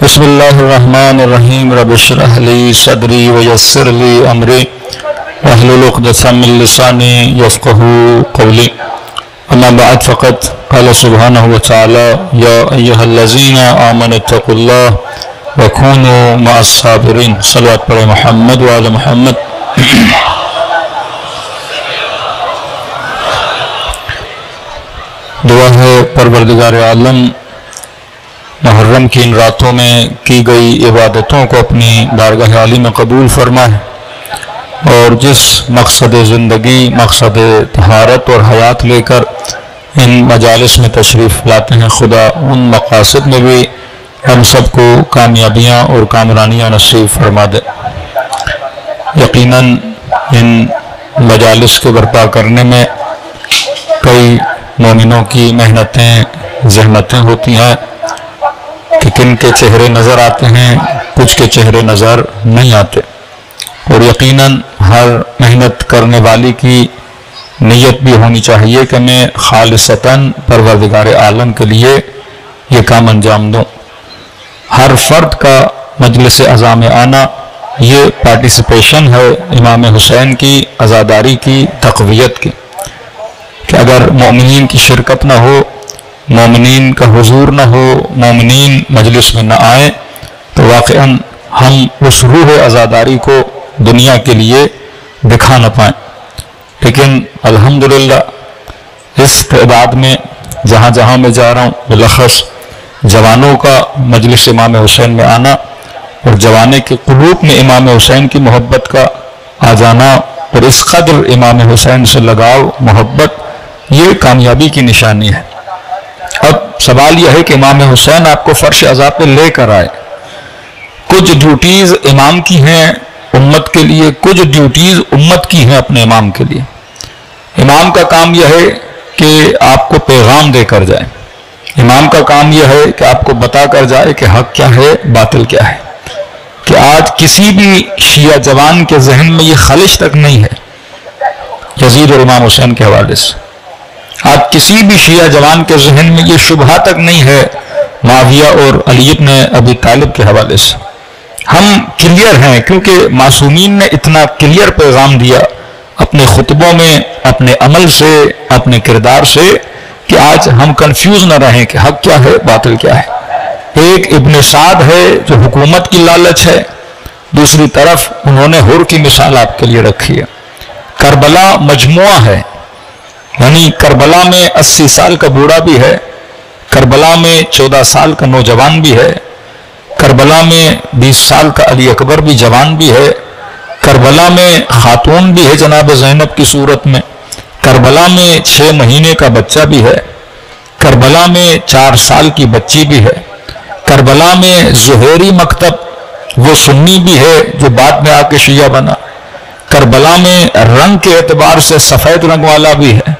بسم اللہ الرحمن الرحیم رب اشرح لی صدری ویسر لی امری واحلل عقدۃ من لسانی یفقهوا قولی اما بعد فقط قال سبحانہ وتعالی یا ایہا الذین آمنوا اتقوا اللہ وکونوا مع الصابرین۔ صلوات پڑھیں محمد وعلی محمد۔ دعا ہے پروردگار عالم محرم کی ان راتوں میں کی گئی عبادتوں کو اپنی بارگاہ عالی میں قبول فرمائے، اور جس مقصد زندگی، مقصد طہارت اور حیات لے کر ان مجالس میں تشریف لاتے ہیں، خدا ان مقاصد میں بھی ہم سب کو کامیابیاں اور کامرانیاں نصیب فرما دے۔ یقیناً ان مجالس کے برپا کرنے میں کئی مومنوں کی محنتیں، زحمتیں ہوتی ہیں کہ کن کے چہرے نظر آتے ہیں، کچھ کے چہرے نظر نہیں آتے، اور یقیناً ہر محنت کرنے والی کی نیت بھی ہونی چاہیے کہ میں خالصتاً پروردگار عالم کے لیے یہ کام انجام دوں۔ ہر فرد کا مجلس عزا میں آنا یہ پارٹیسپیشن ہے امام حسین کی عزاداری کی تقویت کی، کہ اگر مومنین کی شرکت نہ ہو، مومنین کا حضور نہ ہو، مومنین مجلس میں نہ آئیں، تو واقعاً ہم اس روح عزاداری کو دنیا کے لیے دکھا نہ پائیں۔ لیکن الحمدللہ اس تعداد میں جہاں جہاں میں جا رہا ہوں، بلخص جوانوں کا مجلس امام حسین میں آنا اور جوانے کے قلوب میں امام حسین کی محبت کا آ جانا، اور اس قدر امام حسین سے لگاؤ، محبت، یہ کامیابی کی نشانی ہے۔ اب سوال یہ ہے کہ امام حسین آپ کو فرش عزا پہ لے کر آئے۔ کچھ ڈیوٹیز امام کی ہیں امت کے لیے، کچھ ڈیوٹیز امت کی ہیں اپنے امام کے لیے۔ امام کا کام یہ ہے کہ آپ کو پیغام دے کر جائے، امام کا کام یہ ہے کہ آپ کو بتا کر جائے کہ حق کیا ہے، باطل کیا ہے۔ کہ آج کسی بھی شیعہ جوان کے ذہن میں یہ خلش تک نہیں ہے یزید اور امام حسین کے حوالے سے، آج کسی بھی شیعہ جوان کے ذہن میں یہ شبہہ تک نہیں ہے معاویہ اور علی ابن ابی طالب کے حوالے سے۔ ہم کلیئر ہیں، کیونکہ معصومین نے اتنا کلیئر پیغام دیا اپنے خطبوں میں، اپنے عمل سے، اپنے کردار سے، کہ آج ہم کنفیوز نہ رہیں کہ حق کیا ہے، باطل کیا ہے۔ ایک ابن سعد ہے جو حکومت کی لالچ ہے، دوسری طرف انہوں نے حر کی مثال آپ کے لیے رکھی ہے۔ کربلا مجموعہ ہے، یعنی کربلا میں 80 سال کا بوڑھا بھی ہے، کربلا میں 14 سال کا نوجوان بھی ہے، کربلا میں 20 سال کا علی اکبر بھی جوان بھی ہے، کربلا میں خاتون بھی ہے جناب زینب کی صورت میں، کربلا میں 6 مہینے کا بچہ بھی ہے، کربلا میں 4 سال کی بچی بھی ہے، کربلا میں زہیری مکتب وہ سنی بھی ہے جو بعد میں آ کے شیعہ بنا، کربلا میں رنگ کے اعتبار سے سفید رنگ والا بھی ہے،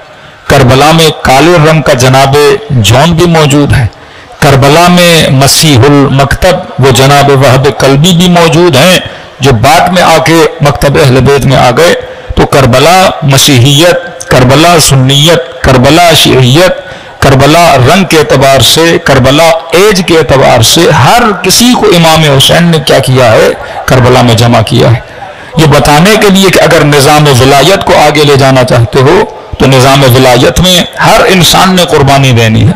کربلا میں کالے رنگ کا جناب جون بھی موجود ہے، کربلا میں مسیح المکتب وہ جناب وہب قلبی بھی موجود ہیں جو بعد میں آ کے مکتب اہل بیت میں آ گئے۔ تو کربلا مسیحیت، کربلا سنیت، کربلا شیعیت، کربلا رنگ کے اعتبار سے، کربلا ایج کے اعتبار سے، ہر کسی کو امام حسین نے کیا کیا ہے، کربلا میں جمع کیا ہے۔ یہ بتانے کے لیے کہ اگر نظام ولایت کو آگے لے جانا چاہتے ہو تو نظام ولایت میں ہر انسان نے قربانی دینی ہے۔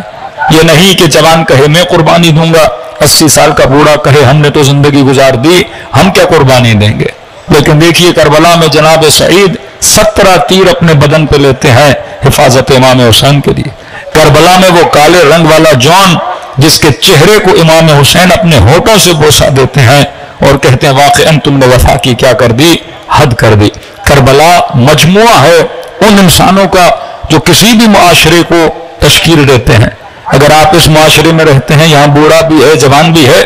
یہ نہیں کہ جوان کہے میں قربانی دوں گا، 80 سال کا بوڑھا کہے ہم نے تو زندگی گزار دی، ہم کیا قربانی دیں گے۔ لیکن دیکھیے کربلا میں جناب سعید 17 تیر اپنے بدن پہ لیتے ہیں حفاظت امام حسین کے لیے۔ کربلا میں وہ کالے رنگ والا جون جس کے چہرے کو امام حسین اپنے ہونٹوں سے بوسہ دیتے ہیں اور کہتے ہیں واقعاً تم نے وفا کی کیا کر دی، حد کر دی۔ کربلا مجموعہ ہے ان انسانوں کا جو کسی بھی معاشرے کو تشکیل دیتے ہیں۔ اگر آپ اس معاشرے میں رہتے ہیں، یہاں بوڑھا بھی ہے، جوان بھی ہے،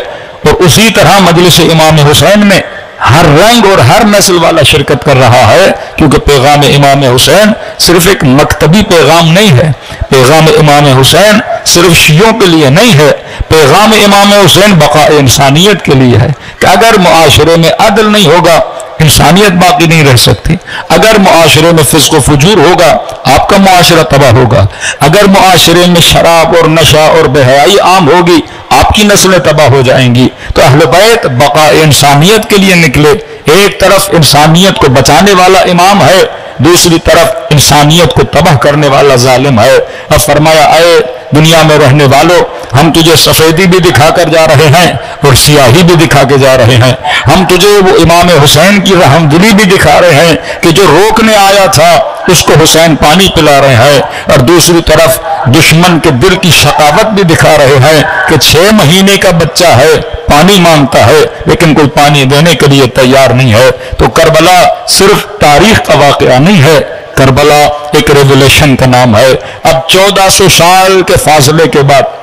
اور اسی طرح مجلس امام حسین میں ہر رنگ اور ہر نسل والا شرکت کر رہا ہے، کیونکہ پیغام امام حسین صرف ایک مکتبی پیغام نہیں ہے۔ پیغام امام حسین صرف شیعوں کے لیے نہیں ہے، پیغام امام حسین بقاء انسانیت کے لیے ہے، کہ اگر معاشرے میں عدل نہیں ہوگا، انسانیت باقی نہیں رہ سکتی۔ اگر معاشرے میں فسق و فجور ہوگا آپ کا معاشرہ تباہ ہوگا، اگر معاشرے میں شراب اور نشہ اور بے حیائی عام ہوگی آپ کی نسلیں تباہ ہو جائیں گی۔ تو اہل بیت بقاء انسانیت کے لیے نکلے، ایک طرف انسانیت کو بچانے والا امام ہے، دوسری طرف انسانیت کو تباہ کرنے والا ظالم ہے۔ اب فرمایا اے دنیا میں رہنے والوں، ہم تجھے سفیدی بھی دکھا کر جا رہے ہیں اور سیاہی بھی دکھا کے جا رہے ہیں، ہم تجھے وہ امام حسین کی رحم دلی بھی دکھا رہے ہیں کہ جو روکنے آیا تھا اس کو حسین پانی پلا رہے ہیں، اور دوسری طرف دشمن کے دل کی شقاوت بھی دکھا رہے ہیں کہ 6 مہینے کا بچہ ہے، پانی مانگتا ہے لیکن کوئی پانی دینے کے لیے تیار نہیں ہے۔ تو کربلا صرف تاریخ کا واقعہ نہیں ہے، کربلا ایک ریولیشن کا نام ہے۔ اب 1400 سال کے فاصلے کے بعد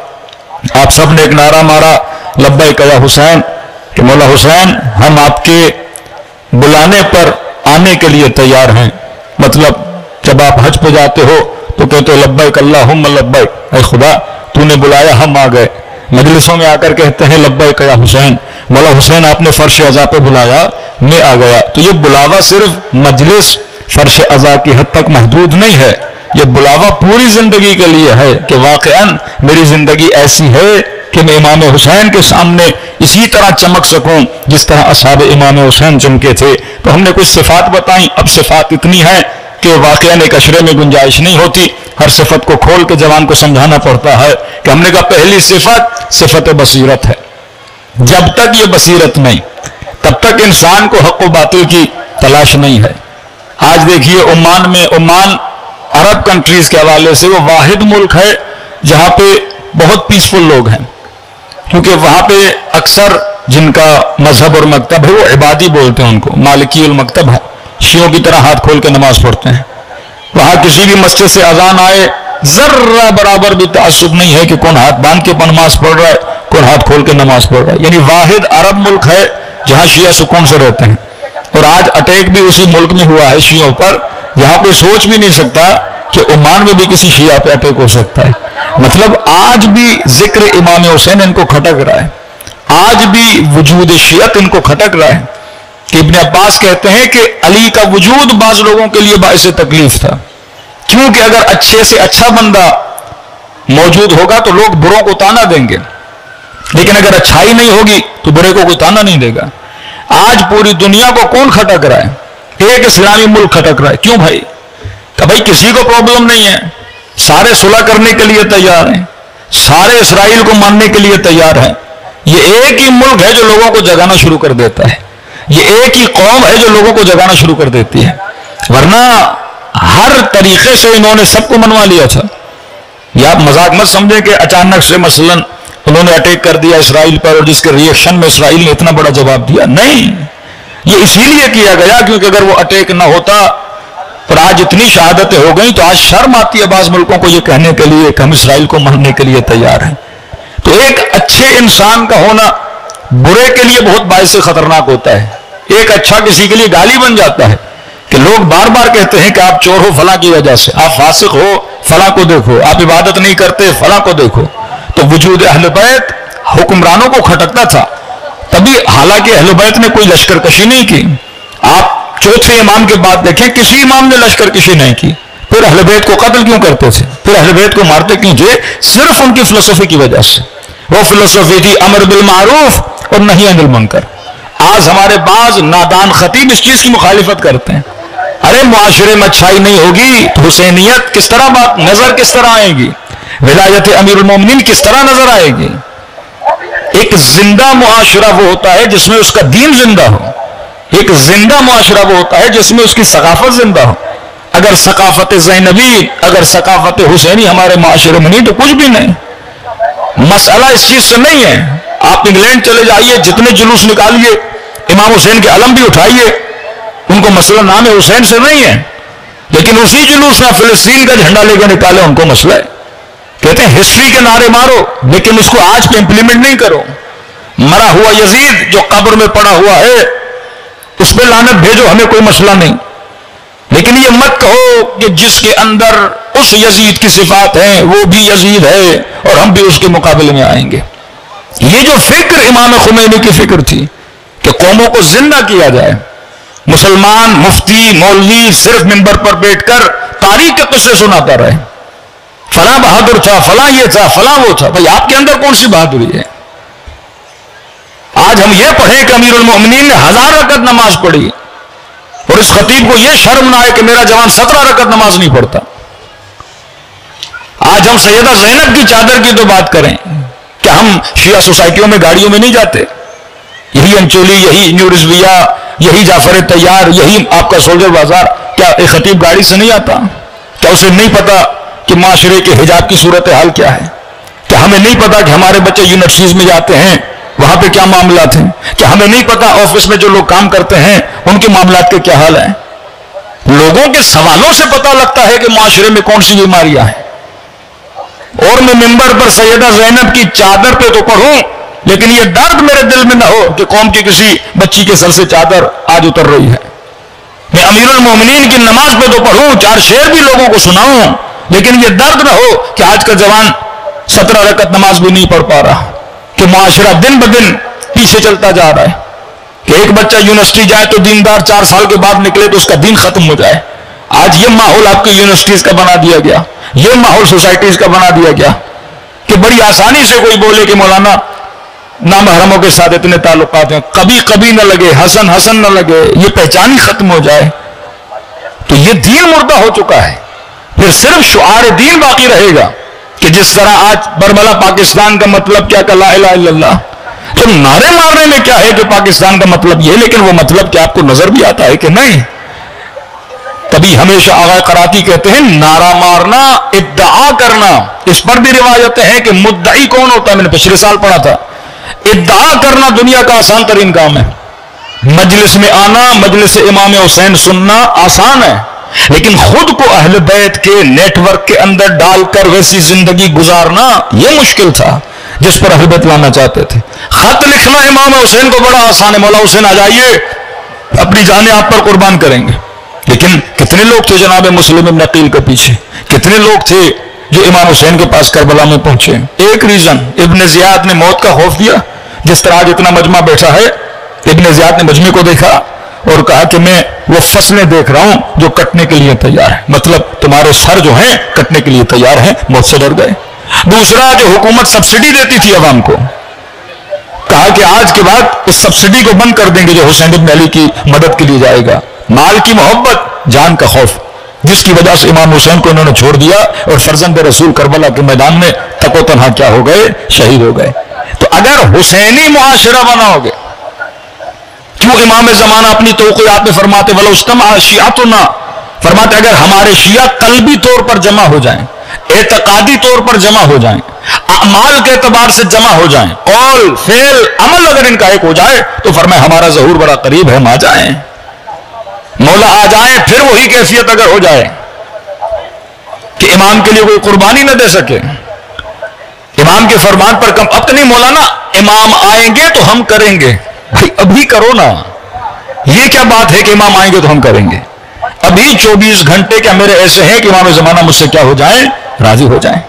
آپ سب نے ایک نعرہ مارا لبیک یا حسین، کہ مولا حسین ہم آپ کے بلانے پر آنے کے لیے تیار ہیں۔ مطلب جب آپ حج پہ جاتے ہو تو کہتے ہو لبیک اللہم لبیک، اے خدا تو نے بلایا ہم آ گئے۔ مجلسوں میں آ کر کہتے ہیں لبیک یا حسین، مولا حسین آپ نے فرش عزا پہ بلایا میں آ گیا۔ تو یہ بلاوا صرف مجلس فرش عزا کی حد تک محدود نہیں ہے، یہ بلاوا پوری زندگی کے لیے ہے کہ واقعاً میری زندگی ایسی ہے کہ میں امام حسین کے سامنے اسی طرح چمک سکوں جس طرح اصحاب امام حسین چمکے تھے۔ تو ہم نے کچھ صفات بتائیں، اب صفات اتنی ہیں کہ واقعاً ایک اشرے میں گنجائش نہیں ہوتی، ہر صفت کو کھول کے جوان کو سمجھانا پڑتا ہے کہ ہم نے کہا پہلی صفت بصیرت ہے۔ جب تک یہ بصیرت نہیں تب تک انسان کو حق و باطل کی تلاش نہیں ہے۔ آج دیکھیے عمان میں، عمان عرب کنٹریز کے حوالے سے وہ واحد ملک ہے جہاں پہ بہت پیسفل لوگ ہیں، کیونکہ وہاں پہ اکثر جن کا مذہب اور مکتب ہے وہ عبادی بولتے ہیں، ان کو مالکی المکتب ہے، شیعوں کی طرح ہاتھ کھول کے نماز پڑھتے ہیں۔ وہاں کسی بھی مسجد سے اذان آئے ذرہ برابر بھی تعصب نہیں ہے کہ کون ہاتھ باندھ کے نماز پڑھ رہا ہے کون ہاتھ کھول کے نماز پڑھ رہا ہے۔ یعنی واحد عرب ملک ہے جہاں شیعہ سکون سے رہتے ہیں، اور آج اٹیک بھی اسی ملک میں ہوا ہے شیعوں پر، جہاں پہ سوچ بھی نہیں سکتا کہ عمان میں بھی کسی شیعہ پہ اٹیک ہو سکتا ہے۔ مطلب آج بھی ذکر امام حسین ان کو کھٹک رہا ہے، آج بھی وجود شیعت ان کو کھٹک رہا ہے، کہ ابن عباس کہتے ہیں کہ علی کا وجود بعض لوگوں کے لیے باعث تکلیف تھا، کیونکہ اگر اچھے سے اچھا بندہ موجود ہوگا تو لوگ بروں کو تانا دیں گے، لیکن اگر اچھائی نہیں ہوگی تو برے کو کوئی تانا نہیں دے گا۔ آج پوری دنیا کو کون کھٹک رہا ہے؟ ایک اسلامی ملک کھٹک رہا ہے۔ کیوں بھائی؟ کہ بھائی کسی کو پرابلم نہیں ہے، سارے صلح کرنے کے لیے تیار ہیں، سارے اسرائیل کو ماننے کے لیے تیار ہیں۔ یہ ایک ہی ملک ہے جو لوگوں کو جگانا شروع کر دیتا ہے، یہ ایک ہی قوم ہے جو لوگوں کو جگانا شروع کر دیتی ہے، ورنہ ہر طریقے سے انہوں نے سب کو منوا لیا تھا۔ یہ آپ مذاق مت سمجھیں کہ اچانک سے مثلا انہوں نے اٹیک کر دیا اسرائیل پر اور جس کے ریئیکشن میں اسرائیل نے اتنا بڑا جواب دیا، نہیں، یہ اسی لیے کیا گیا کیونکہ اگر وہ اٹیک نہ ہوتا اور آج اتنی شہادتیں ہو گئیں تو آج شرم آتی ہے بعض ملکوں کو یہ کہنے کے لیے کہ ہم اسرائیل کو ماننے کے لیے تیار ہیں۔ تو ایک اچھے انسان کا ہونا برے کے لیے بہت باعث خطرناک ہوتا ہے۔ ایک اچھا کسی کے لیے گالی بن جاتا ہے کہ لوگ بار بار کہتے ہیں کہ آپ چور ہو فلاں کی وجہ سے، آپ فاسق ہو فلاں کو دیکھو، آپ عبادت نہیں کرتے فلاں کو دیکھو۔ تو وجود اہل بیت حکمرانوں کو کھٹکتا تھا، تبھی حالانکہ اہل بیت نے کوئی لشکر کشی نہیں کی۔ آپ چوتھے امام کے بعد دیکھیں کسی امام نے لشکر کشی نہیں کی، پھر اہل بیت کو قتل کیوں کرتے تھے، پھر اہل بیت کو مارتے کیوں تھے؟ صرف ان کی فلسفی کی وجہ سے۔ وہ فلسفی تھی امر بالمعروف اور نہی عن المنکر۔ آج ہمارے بعض نادان خطیب اس چیز کی مخالفت کرتے ہیں، ارے معاشرے میں اچھائی نہیں ہوگی تو حسینیت کس طرح بات نظر کس طرح آئے گی، ولایت امیر المومنین کس طرح نظر آئے گی؟ ایک زندہ معاشرہ وہ ہوتا ہے جس میں اس کا دین زندہ ہو، ایک زندہ معاشرہ وہ ہوتا ہے جس میں اس کی ثقافت زندہ ہو۔ اگر ثقافت زینبی، اگر ثقافت حسینی ہمارے معاشرے میں نہیں تو کچھ بھی نہیں۔ مسئلہ اس چیز سے نہیں ہے، آپ انگلینڈ چلے جائیے، جتنے جلوس نکالیے امام حسین کے علم بھی اٹھائیے، ان کو مسئلہ نام حسین سے نہیں ہے، لیکن اسی جلوس میں فلسطین کا جھنڈا لے کے نکالے ان کو مسئلہ ہے۔ کہتے ہیں ہسٹری کے نعرے مارو لیکن اس کو آج پہ امپلیمنٹ نہیں کرو۔ مرا ہوا یزید جو قبر میں پڑا ہوا ہے اس پہ لعنت بھیجو، ہمیں کوئی مسئلہ نہیں، لیکن یہ مت کہو کہ جس کے اندر اس یزید کی صفات ہیں وہ بھی یزید ہے اور ہم بھی اس کے مقابلے میں آئیں گے۔ یہ جو فکر امام خمینی کی فکر تھی کہ قوموں کو زندہ کیا جائے، مسلمان مفتی مولوی صرف منبر پر بیٹھ کر تاریخ کے قصے سناتا رہے، فلاں بہادر تھا، فلاں یہ تھا، فلاں وہ تھا. بھائی آپ کے اندر کون سی بہادری ہے؟ آج ہم یہ پڑھیں کہ امیر المومنین نے 1000 رکعت نماز پڑھی اور اس خطیب کو یہ شرم نہ آئے کہ میرا جوان 17 رکعت نماز نہیں پڑھتا. آج ہم سیدہ زینب کی چادر کی تو بات کریں کہ ہم شیعہ سوسائٹیوں میں گاڑیوں میں نہیں جاتے، یہی انچولی، یہی نیو رضویہ، یہی جعفر تیار، یہی آپ کا سولجر بازار. کیا ایک خطیب گاڑی سے نہیں آتا؟ کیا اسے نہیں پتا کہ معاشرے کے حجاب کی صورتحال کیا ہے؟ کیا ہمیں نہیں پتا کہ ہمارے بچے یونیورسٹیز میں جاتے ہیں وہاں پہ کیا معاملات ہیں؟ کیا ہمیں نہیں پتا آفس میں جو لوگ کام کرتے ہیں ان کے معاملات کے کیا حال ہیں؟ لوگوں کے سوالوں سے پتا لگتا ہے کہ معاشرے میں کون سی بیماریاں ہیں. اور میں منبر پر سیدہ زینب کی چادر پہ تو پڑھوں لیکن یہ درد میرے دل میں نہ ہو کہ قوم کی کسی بچی کے سر سے چادر آج اتر رہی ہے. میں امیر المومنین کی نماز پہ تو پڑھوں، 4 شعر بھی لوگوں کو سناؤں، لیکن یہ درد نہ ہو کہ آج کا جوان 17 رکعت نماز بھی نہیں پڑھ پا رہا، کہ معاشرہ دن بدن پیچھے چلتا جا رہا ہے. کہ ایک بچہ یونیورسٹی جائے تو دیندار 4 سال کے بعد نکلے تو اس کا دین ختم ہو جائے. آج یہ ماحول آپ کی یونیورسٹیز کا بنا دیا گیا، یہ ماحول سوسائٹیز کا بنا دیا گیا کہ بڑی آسانی سے کوئی بولے کہ مولانا نامحرموں کے ساتھ اتنے تعلقات ہیں، کبھی کبھی نہ لگے، حسن حسن نہ لگے، یہ پہچان ہی ختم ہو جائے. تو یہ دین مردہ ہو چکا ہے. پھر صرف شعار دین باقی رہے گا کہ جس طرح آج برملا پاکستان کا مطلب کیا کہ لا الہ الا اللہ. تو نعرے مارنے میں کیا ہے کہ پاکستان کا مطلب یہ، لیکن وہ مطلب کیا آپ کو نظر بھی آتا ہے کہ نہیں؟ تبھی ہمیشہ آغا قراتی کہتے ہیں نعرہ مارنا، ادعا کرنا. اس پر بھی روایتیں ہیں کہ مدعی کون ہوتا ہے، میں نے پچھلے سال پڑھا تھا. ادعا کرنا دنیا کا آسان ترین کام ہے. مجلس میں آنا، مجلس امام حسین سننا آسان ہے، لیکن خود کو اہل بیت کے نیٹ ورک کے اندر ڈال کر ویسی زندگی گزارنا یہ مشکل تھا جس پر اہل بیت لانا چاہتے تھے. خط لکھنا امام حسین کو بڑا آسان ہے، مولا حسین آ جائیے، اپنی جانیں آپ پر قربان کریں گے. لیکن کتنے لوگ تھے جناب مسلم ابن عقیل کے پیچھے؟ کتنے لوگ تھے جو امام حسین کے پاس کربلا میں پہنچے؟ ایک ریزن، ابن زیاد نے موت کا خوف دیا. جس طرح آج اتنا مجمع بیٹھا ہے، ابن زیاد نے مجمع کو دیکھا اور کہا کہ میں وہ فصلیں دیکھ رہا ہوں جو کٹنے کے لیے تیار ہیں، مطلب تمہارے سر جو ہیں کٹنے کے لیے تیار ہیں. موت سے ڈر گئے. دوسرا، جو حکومت سبسڈی دیتی تھی عوام کو، کہا کہ آج کے بعد اس سبسڈی کو بند کر دیں گے جو حسین بن علی کی مدد کے لیے جائے گا. مال کی محبت، جان کا خوف، جس کی وجہ سے امام حسین کو انہوں نے چھوڑ دیا اور فرزند رسول کربلا کے میدان میں تک و تنہا کیا ہو گئے؟ شہید ہو گئے. تو اگر حسینی معاشرہ بناؤ گے، کیوں امام زمانہ اپنی توقیات میں فرماتے وَلَوْ اجْتَمَعَ شِيَعَتُنَا، فرماتے اگر ہمارے شیعہ قلبی طور پر جمع ہو جائیں، اعتقادی طور پر جمع ہو جائیں، اعمال کے اعتبار سے جمع ہو جائیں، قول فعل عمل اگر ان کا ایک ہو جائے تو فرمائے ہمارا ظہور بڑا قریب ہے، ہم آ جائیں، مولا آ جائیں. پھر وہی کیفیت اگر ہو جائے کہ امام کے لیے کوئی قربانی نہ دے سکے، امام کے فرمان پر کم، اب تو نہیں مولانا امام آئیں گے تو ہم کریں گے. بھائی ابھی کرو نا، یہ کیا بات ہے کہ امام آئیں گے تو ہم کریں گے؟ ابھی 24 گھنٹے کیا میرے ایسے ہیں کہ امام زمانہ مجھ سے کیا ہو جائیں؟ راضی ہو جائیں.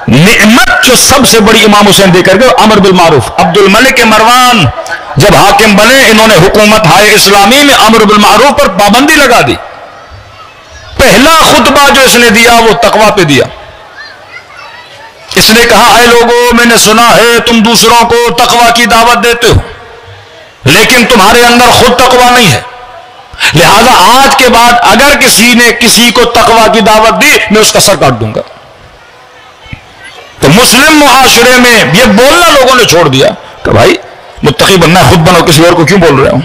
نعمت جو سب سے بڑی امام حسین دے کر گئے امر بالمعروف. عبد الملک مروان جب حاکم بنے، انہوں نے حکومت ہائے اسلامی میں امر بالمعروف پر پابندی لگا دی. پہلا خطبہ جو اس نے دیا وہ تقوی پہ دیا. اس نے کہا اے لوگو، میں نے سنا ہے تم دوسروں کو تقوی کی دعوت دیتے ہو لیکن تمہارے اندر خود تقوی نہیں ہے، لہذا آج کے بعد اگر کسی نے کسی کو تقوی کی دعوت دی میں اس کا سر کاٹ دوں گا. تو مسلم معاشرے میں یہ بولنا لوگوں نے چھوڑ دیا کہ بھائی متقی بننا ہے، خود بنو، کسی اور کو کیوں بول رہے ہوں؟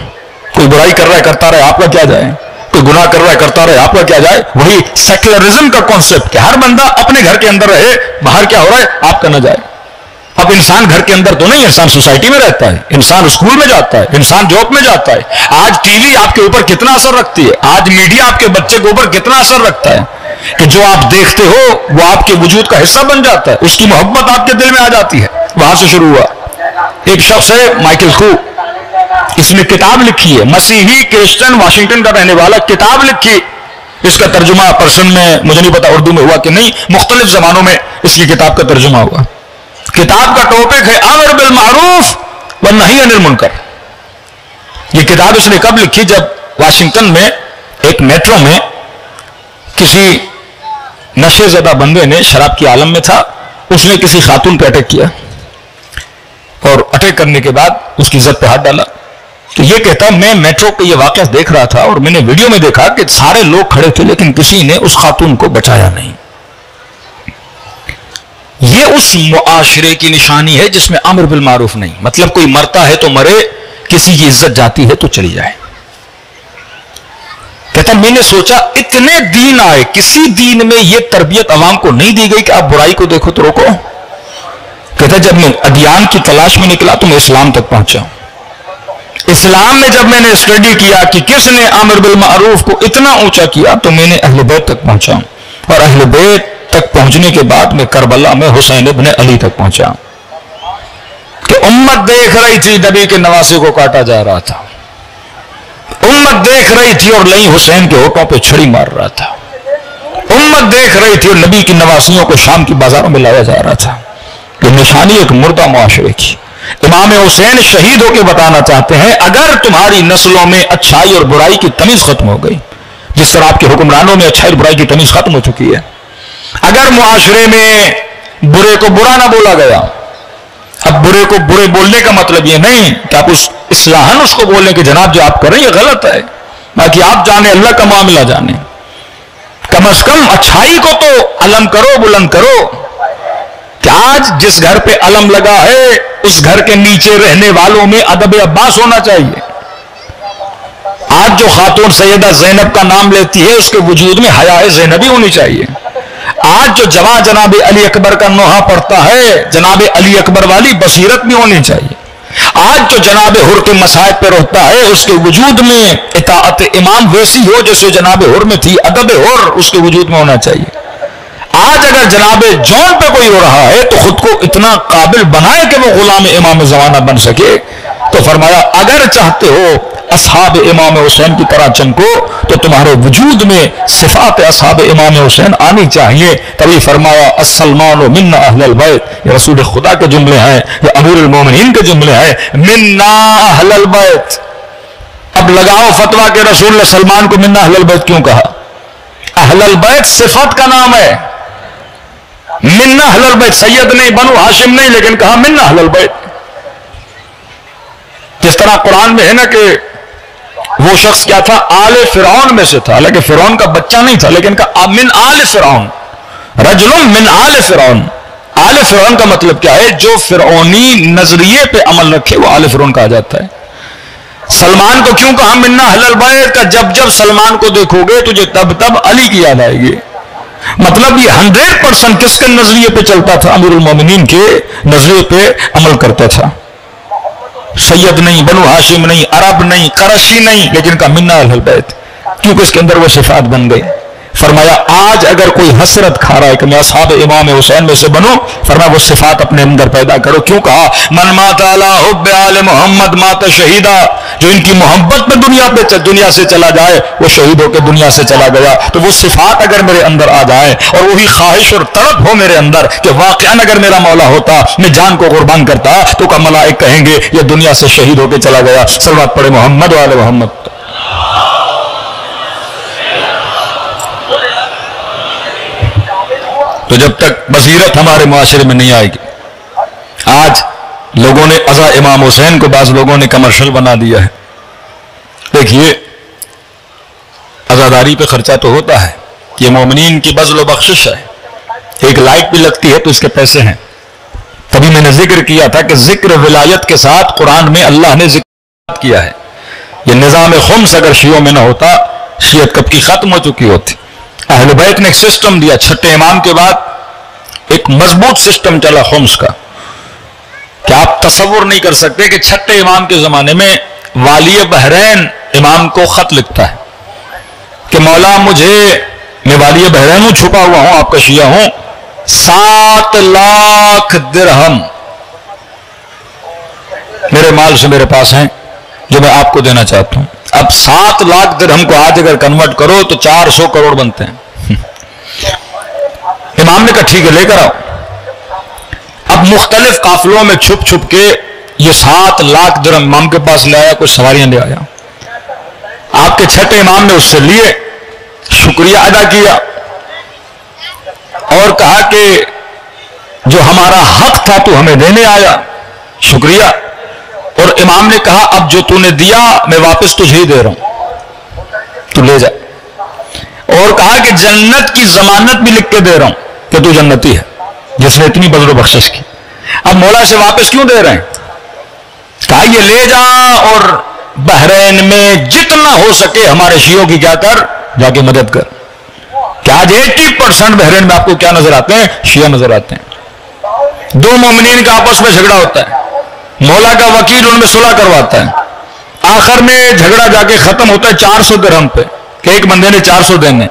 کوئی برائی کر رہا ہے کرتا رہے، آپ کا کیا جائے؟ کوئی گناہ کر رہا ہے کرتا رہے، آپ کا کیا جائے؟ وہی سیکولرزم کا کانسیپٹ کہ ہر بندہ اپنے گھر کے اندر رہے، باہر کیا ہو رہا ہے آپ کا نہ جائے. اب انسان گھر کے اندر تو نہیں، انسان سوسائٹی میں رہتا ہے، انسان اسکول میں جاتا ہے، انسان جاب میں جاتا ہے. آج ٹی وی آپ کے اوپر کتنا اثر رکھتی ہے، آج میڈیا آپ کے بچے کے اوپر کتنا اثر رکھتا ہے کہ جو آپ دیکھتے ہو وہ آپ کے وجود کا حصہ بن جاتا ہے، اس کی محبت آپ کے دل میں آ جاتی ہے. وہاں سے شروع ہوا. ایک شخص ہے مائیکل خو، اس نے کتاب لکھی ہے، مسیحی کرسچن واشنگٹن کا رہنے والا، کتاب لکھی. اس کا ترجمہ پرشن میں مجھے نہیں پتا اردو میں ہوا کہ نہیں، مختلف زبانوں میں اس کی کتاب کا ترجمہ ہوا. کتاب کا ٹاپک ہے امر بالمعروف والنہی عن المنکر. یہ کتاب اس نے کب لکھی؟ جب واشنگٹن میں ایک میٹرو میں کسی نشے زدہ بندے نے، شراب کی عالم میں تھا، اس نے کسی خاتون پہ اٹیک کیا اور اٹیک کرنے کے بعد اس کی عزت پہ ہاتھ ڈالا. تو یہ کہتا ہے میں میٹرو پہ یہ واقعہ دیکھ رہا تھا اور میں نے ویڈیو میں دیکھا کہ سارے لوگ کھڑے تھے لیکن کسی نے اس خاتون کو بچایا نہیں. یہ اس معاشرے کی نشانی ہے جس میں امر بالمعروف نہیں. مطلب کوئی مرتا ہے تو مرے، کسی کی عزت جاتی ہے تو چلی جائے. کہتا میں نے سوچا اتنے دین آئے، کسی دین میں یہ تربیت عوام کو نہیں دی گئی کہ آپ برائی کو دیکھو تو روکو. کہتا جب میں ادیان کی تلاش میں نکلا تو میں اسلام تک پہنچا. اسلام میں جب میں نے اسٹڈی کیا کہ کس نے امر بالمعروف کو اتنا اونچا کیا تو میں نے اہل بیت تک پہنچا، اور اہل بیت تک پہنچنے کے بعد میں کربلا میں حسین ابن علی تک پہنچا کہ امت دیکھ رہی تھی نبی کے نواسے کو کاٹا جا رہا تھا، امت دیکھ رہی تھی اور لئی حسین کے ہونٹوں پہ چھڑی مار رہا تھا، امت دیکھ رہی تھی اور نبی کی نواسیوں کو شام کی بازاروں میں لایا جا رہا تھا. یہ نشانی ایک مردہ معاشرے کی. امام حسین شہید ہو کے بتانا چاہتے ہیں اگر تمہاری نسلوں میں اچھائی اور برائی کی تمیز ختم ہو گئی، جس طرح آپ کے حکمرانوں میں اچھائی اور برائی کی تمیز ختم ہو چکی ہے، اگر معاشرے میں برے کو برا نہ بولا گیا، اب برے کو برے بولنے کا مطلب یہ نہیں کہ آپ اصلاحاً اس کو بولیں کہ جناب جو آپ کر رہے ہیں یہ غلط ہے، باقی آپ جانے اللہ کا معاملہ جانے. کم از کم اچھائی کو تو علم کرو، بلند کرو. کہ آج جس گھر پہ علم لگا ہے اس گھر کے نیچے رہنے والوں میں ادب عباس ہونا چاہیے. آج جو خاتون سیدہ زینب کا نام لیتی ہے اس کے وجود میں حیاء زینبی ہونی چاہیے. آج جو جوان جناب علی اکبر کا نوحہ پڑھتا ہے جناب علی اکبر والی بصیرت بھی ہونی چاہیے. آج جو جناب حر کے مسائب پہ رہتا ہے اس کے وجود میں اطاعت امام ویسی ہو جیسے جناب حر میں تھی، ادب حر اس کے وجود میں ہونا چاہیے. آج اگر جناب جون پہ کوئی ہو رہا ہے تو خود کو اتنا قابل بنائے کہ وہ غلام امام زمانہ بن سکے. تو فرمایا اگر چاہتے ہو اصحاب امام حسین کی طرح چمکو تو تمہارے وجود میں صفات اصحاب امام حسین آنی چاہیے. تبھی فرمایا السلمان منا اہل البیت، یہ رسول خدا کے جملے ہیں، یہ امیر المومنین کے جملے ہیں، منا اہل البیت. اب لگاؤ فتویٰ کہ رسول اللہ سلمان کو منا اہل البیت کیوں کہا؟ اہل البیت صفت کا نام ہے. منا اہل البیت سید نہیں، بنو ہاشم نہیں، لیکن کہا منا اہل البیت. جس طرح قرآن میں ہے نا کہ وہ شخص کیا تھا؟ آل فرعون میں سے تھا، حالانکہ فرعون کا بچہ نہیں تھا، لیکن کہا من آل فرعون، رجل من آل فرعون. آل فرعون کا مطلب کیا ہے؟ جو فرعونی نظریے پہ عمل رکھے وہ آل فرعون کہا جاتا ہے. سلمان کو کیوں کہا منا اہل البیت کا؟ جب جب سلمان کو دیکھو گے تجھے تب تب علی کی یاد آئے گی. مطلب یہ 100% کس کے نظریے پہ چلتا تھا؟ امیر المومنین کے نظریے پہ عمل کرتا تھا. سید نہیں، بنو ہاشم نہیں، عرب نہیں، قرشی نہیں، لیکن کا منا اہل البیت کیونکہ اس کے اندر وہ صفات بن گئی. فرمایا آج اگر کوئی حسرت کھا رہا ہے کہ میں اصحاب امام حسین میں سے بنوں، فرمایا وہ صفات اپنے اندر پیدا کرو. کیوں کہا من مات علی حب آل محمد مات شہیدا؟ جو ان کی محبت میں دنیا سے چلا جائے وہ شہید ہو کے دنیا سے چلا گیا. تو وہ صفات اگر میرے اندر آ جائیں اور وہی خواہش اور طلب ہو میرے اندر کہ واقعاً اگر میرا مولا ہوتا میں جان کو قربان کرتا تو کا ملائک کہیں گے یہ دنیا سے شہید ہو کے چلا گیا. صلوات پڑھے محمد و آل محمد. تو جب تک بصیرت ہمارے معاشرے میں نہیں آئے گی، آج لوگوں نے ازا امام حسین کو بعض لوگوں نے کمرشل بنا دیا ہے. دیکھیے عزاداری پہ خرچہ تو ہوتا ہے، یہ مومنین کی بذل و بخشش ہے. ایک لائٹ بھی لگتی ہے تو اس کے پیسے ہیں. تبھی میں نے ذکر کیا تھا کہ ذکر ولایت کے ساتھ قرآن میں اللہ نے ذکر کیا ہے. یہ نظام خمس اگر شیعوں میں نہ ہوتا شیعت کب کی ختم ہو چکی ہوتی. اہل بیت نے ایک سسٹم دیا، چھٹے امام کے بعد ایک مضبوط سسٹم چلا خمس کا کہ آپ تصور نہیں کر سکتے کہ چھٹے امام کے زمانے میں والی بحرین امام کو خط لکھتا ہے کہ مولا میں والی بحرین ہوں، چھپا ہوا ہوں، آپ کا شیعہ ہوں، 7 لاکھ درہم میرے مال سے میرے پاس ہیں جو میں آپ کو دینا چاہتا ہوں. اب 7 لاکھ درہم کو آج اگر کنورٹ کرو تو 400 کروڑ بنتے ہیں. امام نے کہا ٹھیک ہے لے کر آؤ. اب مختلف قافلوں میں چھپ چھپ کے یہ 7 لاکھ درہم امام کے پاس لے آیا، کچھ سواریاں لے آیا. آپ کے چھٹے امام نے اس سے لیے، شکریہ ادا کیا اور کہا کہ جو ہمارا حق تھا تو ہمیں دینے آیا، شکریہ۔ اور امام نے کہا اب جو تو نے دیا میں واپس تجھے ہی دے رہا ہوں، تو لے جا۔ اور کہا کہ جنت کی ضمانت بھی لکھ کے دے رہا ہوں کہ تو جنتی ہے جس نے اتنی بذل و بخشش کی۔ اب مولا سے واپس کیوں دے رہے ہیں؟ کہا یہ لے جا اور بحرین میں جتنا ہو سکے ہمارے شیعوں کی کیا کر، جا کے مدد کر۔ کہ آج 80% بحرین میں آپ کو کیا نظر آتے ہیں؟ شیعہ نظر آتے ہیں۔ دو مومنین کا آپس میں جھگڑا ہوتا ہے، مولا کا وکیل ان میں صلح کرواتا ہے، آخر میں جھگڑا جا کے ختم ہوتا ہے 400 درہم پہ کہ ایک بندے نے 400 دینے،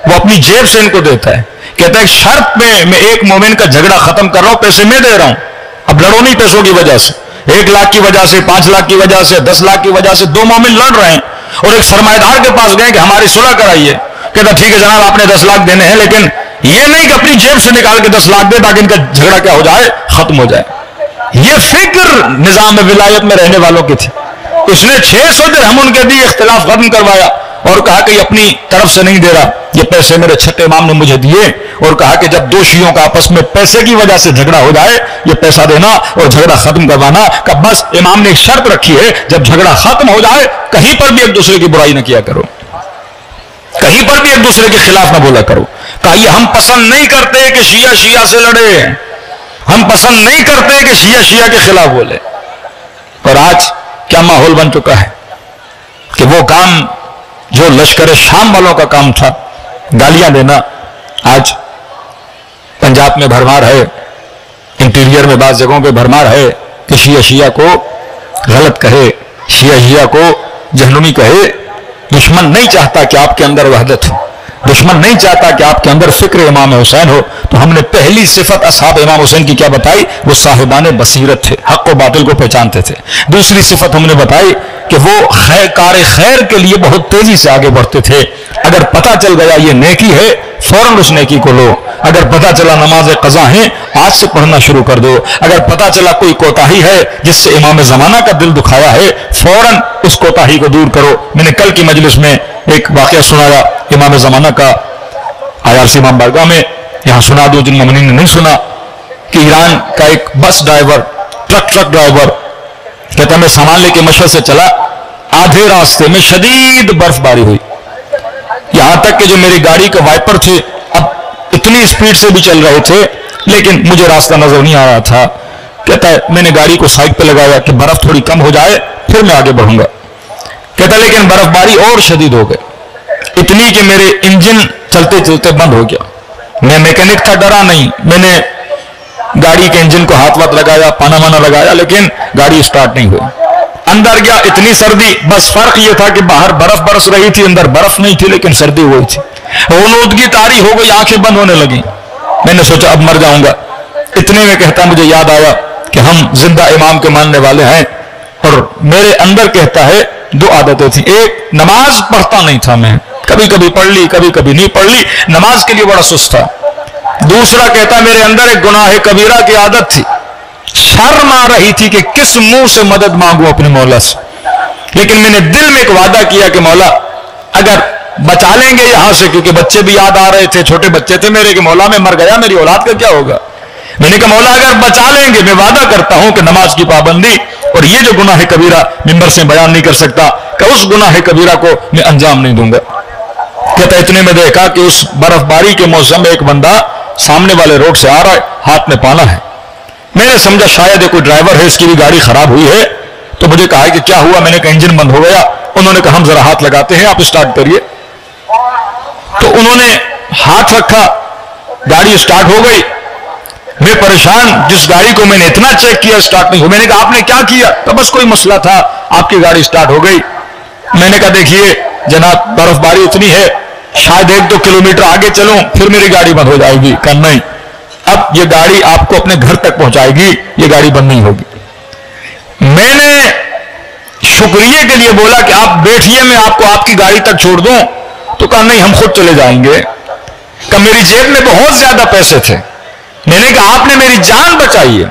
وہ اپنی جیب سے ان کو دیتا ہے، کہتا ہے شرط پہ میں ایک مومن کا جھگڑا ختم کر رہا ہوں، پیسے میں دے رہا ہوں، اب لڑو نہیں پیسوں کی وجہ سے، 1 لاکھ کی وجہ سے، 5 لاکھ کی وجہ سے، 10 لاکھ کی وجہ سے دو مومن لڑ رہے ہیں اور ایک سرمایہ دار کے پاس گئے کہ ہماری صلح کرائیے، کہتا ٹھیک ہے جناب آپ نے 10 لاکھ دینے ہیں، لیکن یہ نہیں کہ اپنی جیب سے نکال کے 10 لاکھ دے تاکہ ان کا جھگڑا کیا ہو جائے، ختم ہو جائے۔ یہ فکر نظام ولایت میں رہنے والوں کی تھی۔ اس نے 600 درہم ان کے دیے، اختلاف ختم کروایا اور کہا کہ یہ اپنی طرف سے نہیں دے رہا، یہ پیسے میرے چھٹے امام نے مجھے دیے، اور کہا کہ جب دو شیعوں کا آپس میں پیسے کی وجہ سے جھگڑا ہو جائے یہ پیسہ دینا اور جھگڑا ختم کروانا۔ کہ بس امام نے ایک شرط رکھی ہے، جب جھگڑا ختم ہو جائے کہیں پر بھی ایک دوسرے کی برائی نہ کیا کرو، کہیں پر بھی ایک دوسرے کے خلاف نہ بولا کرو۔ کہا یہ ہم پسند نہیں کرتے کہ شیعہ شیعہ سے لڑے، ہم پسند نہیں کرتے کہ شیعہ شیعہ کے خلاف بولے۔ اور آج کیا ماحول بن چکا ہے کہ وہ کام جو لشکر شام والوں کا کام تھا، گالیاں دینا، آج پنجاب میں بھرمار ہے، انٹیریئر میں بعض جگہوں پہ بھرمار ہے کہ شیعہ شیعہ کو غلط کہے، شیعہ شیعہ کو جہنمی کہے۔ دشمن نہیں چاہتا کہ آپ کے اندر وحدت ہو، دشمن نہیں چاہتا کہ آپ کے اندر فکر امام حسین ہو۔ تو ہم نے پہلی صفت اصحاب امام حسین کی کیا بتائی؟ وہ صاحبان بصیرت تھے، حق و باطل کو پہچانتے تھے۔ دوسری صفت ہم نے بتائی کہ وہ کار خیر کے لیے بہت تیزی سے آگے بڑھتے تھے۔ اگر پتہ چل گیا یہ نیکی ہے فوراً اس نیکی کو لو، اگر پتہ چلا نماز قضا ہیں آج سے پڑھنا شروع کر دو، اگر پتہ چلا کوئی کوتاہی ہے جس سے امام زمانہ کا دل دکھایا ہے فوراً اس کوتاہی کو دور کرو۔ میں نے کل کی مجلس میں ایک واقعہ سنایا امام زمانہ کا، IRC امام بارگاہ میں، یہاں سنا دو جن مومنین نے نہیں سنا، کہ ایران کا ایک بس ڈرائیور، ٹرک ڈرائیور کہتا ہے میں سامان لے کے مشہد سے چلا، آدھے راستے میں شدید برف باری ہوئی، یہاں تک کہ جو میری گاڑی کے وائپر تھے اب اتنی اسپیڈ سے بھی چل رہے تھے لیکن مجھے راستہ نظر نہیں آ رہا تھا۔ کہتا ہے میں نے گاڑی کو سائڈ پہ لگایا کہ برف تھوڑی کم ہو جائے پھر میں آگے بڑھوں گا۔ کہتا ہے لیکن برف باری اور شدید ہو گئی، اتنی کہ میرے انجن چلتے چلتے بند ہو گیا۔ میں میکینک تھا، ڈرا نہیں، میں نے گاڑی کے انجن کو ہاتھ وات لگایا، پانا مانا لگایا، لیکن گاڑی سٹارٹ نہیں ہوئی۔ اندر گیا، اتنی سردی، بس فرق یہ تھا کہ باہر برف برس رہی تھی، اندر برف نہیں تھی لیکن سردی ہوئی تھی، غنودگی طاری ہو گئی، آنکھیں بند ہونے لگیں۔ میں نے سوچا اب مر جاؤں گا۔ اتنے میں کہتا مجھے یاد آیا کہ ہم زندہ امام کے ماننے والے ہیں، اور میرے اندر کہتا ہے دو عادتیں تھیں، ایک نماز پڑھتا نہیں تھا، میں کبھی کبھی پڑھ لی کبھی کبھی نہیں پڑھ لی، نماز کے لیے بڑا سست تھا۔ دوسرا کہتا میرے اندر ایک گناہ کبیرہ کی عادت تھی، شرم آ رہی تھی کہ کس منہ سے مدد مانگوں اپنے مولا سے، لیکن میں نے دل میں ایک وعدہ کیا کہ مولا اگر بچا لیں گے یہاں سے، کیونکہ بچے بھی یاد آ رہے تھے، چھوٹے بچے تھے میرے، کہ مولا میں مر گیا میری اولاد کا کیا ہوگا۔ میں نے کہا مولا اگر بچا لیں گے میں وعدہ کرتا ہوں کہ نماز کی پابندی اور یہ جو گناہ کبیرہ ممبر سے بیان نہیں کر سکتا کہ اس گناہ کبیرہ کو میں انجام نہیں دوں گا۔ کہتا اتنے میں دیکھا کہ اس برف باری کے موسم میں ایک بندہ سامنے والے روڈ سے آ رہا ہے، ہاتھ میں پانا ہے۔ میں نے سمجھا شاید یہ کوئی ڈرائیور ہے، اس کی بھی گاڑی خراب ہوئی ہے، تو مجھے کہا کہ کیا ہوا؟ میں نے کہا انجن بند ہو گیا۔ انہوں نے کہا ہم ذرا ہاتھ لگاتے ہیں، آپ اسٹارٹ کریے۔ تو انہوں نے ہاتھ رکھا، گاڑی سٹارٹ ہو گئی۔ میں پریشان، جس گاڑی کو میں نے اتنا چیک کیا سٹارٹ نہیں ہو۔ میں نے کہا آپ نے کیا کیا؟ تو بس کوئی مسئلہ تھا، آپ کی گاڑی سٹارٹ ہو گئی۔ میں نے کہا دیکھیے جناب برف باری اتنی ہے، شاید 1-2 کلومیٹر آگے چلوں پھر میری گاڑی بند ہو جائے گی۔ کہا نہیں، اب یہ گاڑی آپ کو اپنے گھر تک پہنچائے گی، یہ گاڑی بند نہیں ہوگی۔ میں نے شکریہ کے لیے بولا کہ آپ بیٹھیے، میں آپ کو آپ کی گاڑی تک چھوڑ دوں، تو کہا نہیں ہم خود چلے جائیں گے۔ کہ میری جیب میں بہت زیادہ پیسے تھے۔ میں نے کہا آپ نے میری جان بچائی ہے،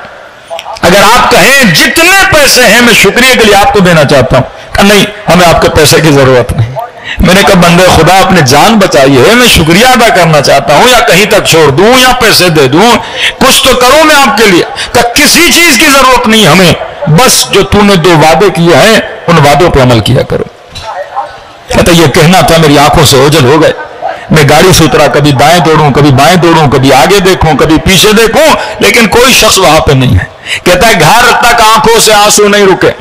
اگر آپ کہیں جتنے پیسے ہیں میں شکریہ کے لیے آپ کو دینا چاہتا ہوں۔ کہ نہیں ہمیں آپ کے پیسے کی ضرورت نہیں. میں نے کہا بندے خدا اپنے جان بچائی ہے, میں شکریہ ادا کرنا چاہتا ہوں, یا کہیں تک چھوڑ دوں یا پیسے دے دوں, کچھ تو کروں میں آپ کے لیے. کہ کسی چیز کی ضرورت نہیں ہمیں, بس جو تو نے 2 وعدے کیے ہیں ان وعدوں پہ عمل کیا کرو. کہتا یہ کہنا تھا میری آنکھوں سے اوجھل ہو گئے. میں گاڑی سے اترا, کبھی دائیں دوڑوں کبھی بائیں دوڑوں, کبھی آگے دیکھوں کبھی پیچھے دیکھوں, لیکن کوئی شخص وہاں پہ نہیں ہے. کہتا ہے گھر تک آنکھوں سے آنسو نہیں رکے.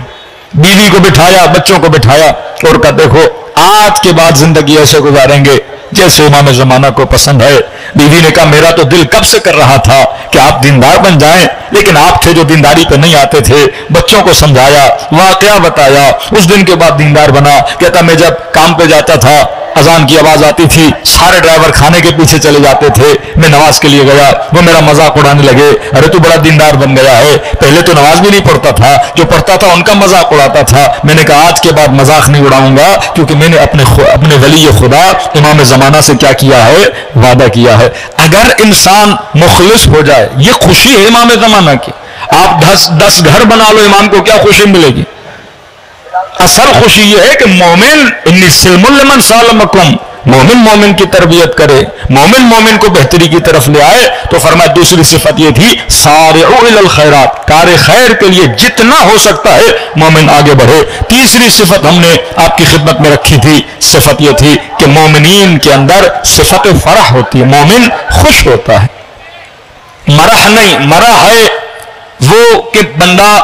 بیوی کو بٹھایا, بچوں کو بٹھایا اور کہا دیکھو آج کے بعد زندگی ایسے گزاریں گے جیسے امام زمانہ کو پسند ہے. بیوی نے کہا میرا تو دل کب سے کر رہا تھا کہ آپ دیندار بن جائیں, لیکن آپ تھے جو دینداری پہ نہیں آتے تھے. بچوں کو سمجھایا, واقعہ بتایا, اس دن کے بعد دیندار بنا. کہتا میں جب کام پہ جاتا تھا اذان کی آواز آتی تھی, سارے ڈرائیور کھانے کے پیچھے چلے جاتے تھے. میں نماز کے لیے گیا, وہ میرا مذاق اڑانے لگے, ارے تو بڑا دیندار بن گیا ہے, پہلے تو نماز بھی نہیں پڑھتا تھا, جو پڑھتا تھا ان کا مذاق اڑاتا تھا. میں نے کہا آج کے بعد مذاق نہیں اڑاؤں گا, کیونکہ میں نے اپنے ولی خدا امام زمانہ سے کیا کیا ہے, وعدہ کیا ہے. اگر انسان مخلص ہو جائے, یہ خوشی ہے امام زمانہ کی. آپ 10 گھر بنا لو, امام کو کیا خوشی ملے گی؟ اصل خوشی یہ ہے کہ مومن انی سلم لمن سالمکم, مومن مومن کی تربیت کرے, مومن مومن کو بہتری کی طرف لے آئے. تو فرمایا دوسری صفت یہ تھی سارعوا الی الخیرات, کار خیر کے لیے جتنا ہو سکتا ہے مومن آگے بڑھے. تیسری صفت ہم نے آپ کی خدمت میں رکھی تھی, صفت یہ تھی کہ مومنین کے اندر صفت فرح ہوتی ہے, مومن خوش ہوتا ہے. مرح نہیں, مرح ہے وہ کہ بندہ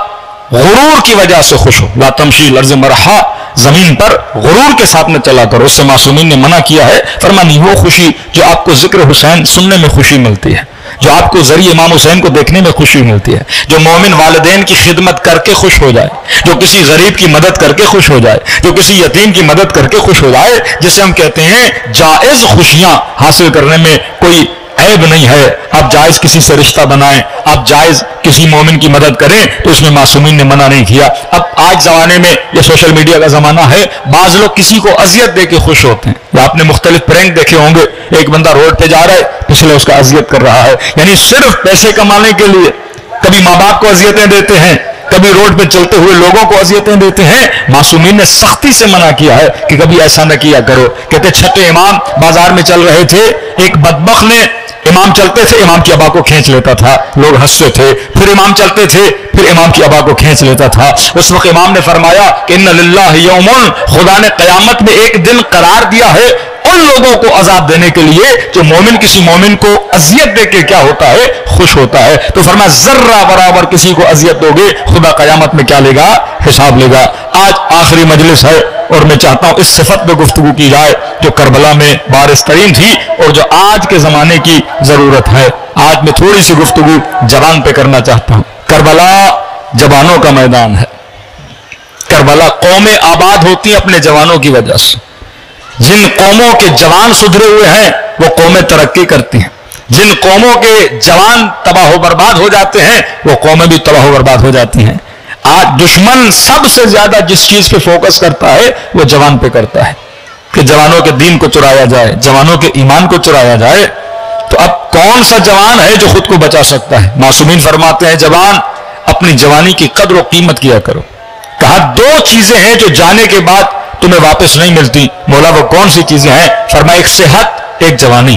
غرور کی وجہ سے خوش ہو. لا تمشی الارض مرحا, زمین پر غرور کے ساتھ نہ چلا کرو, اس سے معصومین نے منع کیا ہے. فرمانی وہ خوشی جو آپ کو ذکر حسین سننے میں خوشی ملتی ہے, جو آپ کو ذریعے امام حسین کو دیکھنے میں خوشی ملتی ہے, جو مومن والدین کی خدمت کر کے خوش ہو جائے, جو کسی غریب کی مدد کر کے خوش ہو جائے, جو کسی یتیم کی مدد کر کے خوش ہو جائے, جسے ہم کہتے ہیں جائز خوشیاں حاصل کرنے میں کوئی عیب نہیں ہے. آپ جائز کسی سے رشتہ بنائیں, آپ جائز کسی مومن کی مدد کریں, تو اس میں معصومین نے منع نہیں کیا. اب آج زمانے میں یہ سوشل میڈیا کا زمانہ ہے, بعض لوگ کسی کو اذیت دے کے خوش ہوتے ہیں. یا آپ نے مختلف پرینک دیکھے ہوں گے, ایک بندہ روڈ پہ جا رہا ہے, پچھلے اس کا اذیت کر رہا ہے, یعنی صرف پیسے کمانے کے لیے. کبھی ماں باپ کو اذیتیں دیتے ہیں, کبھی روڈ پہ چلتے ہوئے لوگوں کو اذیتیں دیتے ہیں. معصومین نے سختی سے منع کیا ہے کہ کبھی ایسا نہ کیا کرو. کہتے چھٹے امام بازار میں چل رہے تھے, ایک بدبخت نے, امام چلتے تھے امام کی ابا کو کھینچ لیتا تھا, لوگ ہنستے تھے. پھر امام چلتے تھے, پھر امام کی ابا کو کھینچ لیتا تھا. اس وقت امام نے فرمایا کہ ان للہ یوم, خدا نے قیامت میں ایک دن قرار دیا ہے ان لوگوں کو عذاب دینے کے لیے جو مومن کسی مومن کو اذیت دے کے کیا ہوتا ہے, خوش ہوتا ہے. تو فرمایا ذرہ برابر کسی کو اذیت دو گے, خدا قیامت میں کیا لے گا, حساب لے گا. آج آخری مجلس ہے اور میں چاہتا ہوں اس صفت پہ گفتگو کی جائے جو کربلا میں بارز ترین تھی اور جو آج کے زمانے کی ضرورت ہے. آج میں تھوڑی سی گفتگو جوان پہ کرنا چاہتا ہوں. کربلا جوانوں کا میدان ہے. کربلا قومیں آباد ہوتی ہیں اپنے جوانوں کی وجہ سے. جن قوموں کے جوان سدھرے ہوئے ہیں وہ قومیں ترقی کرتی ہیں, جن قوموں کے جوان تباہ و برباد ہو جاتے ہیں وہ قومیں بھی تباہ و برباد ہو جاتی ہیں. آج دشمن سب سے زیادہ جس چیز پہ فوکس کرتا ہے وہ جوان پہ کرتا ہے کہ جوانوں کے دین کو چرایا جائے, جوانوں کے ایمان کو چرایا جائے. تو اب کون سا جوان ہے جو خود کو بچا سکتا ہے؟ معصومین فرماتے ہیں جوان اپنی جوانی کی قدر و قیمت کیا کرو. کہا 2 چیزیں ہیں جو جانے کے بعد تمہیں واپس نہیں ملتی. مولا وہ کون سی چیزیں ہیں؟ فرمایا ایک صحت, ایک جوانی.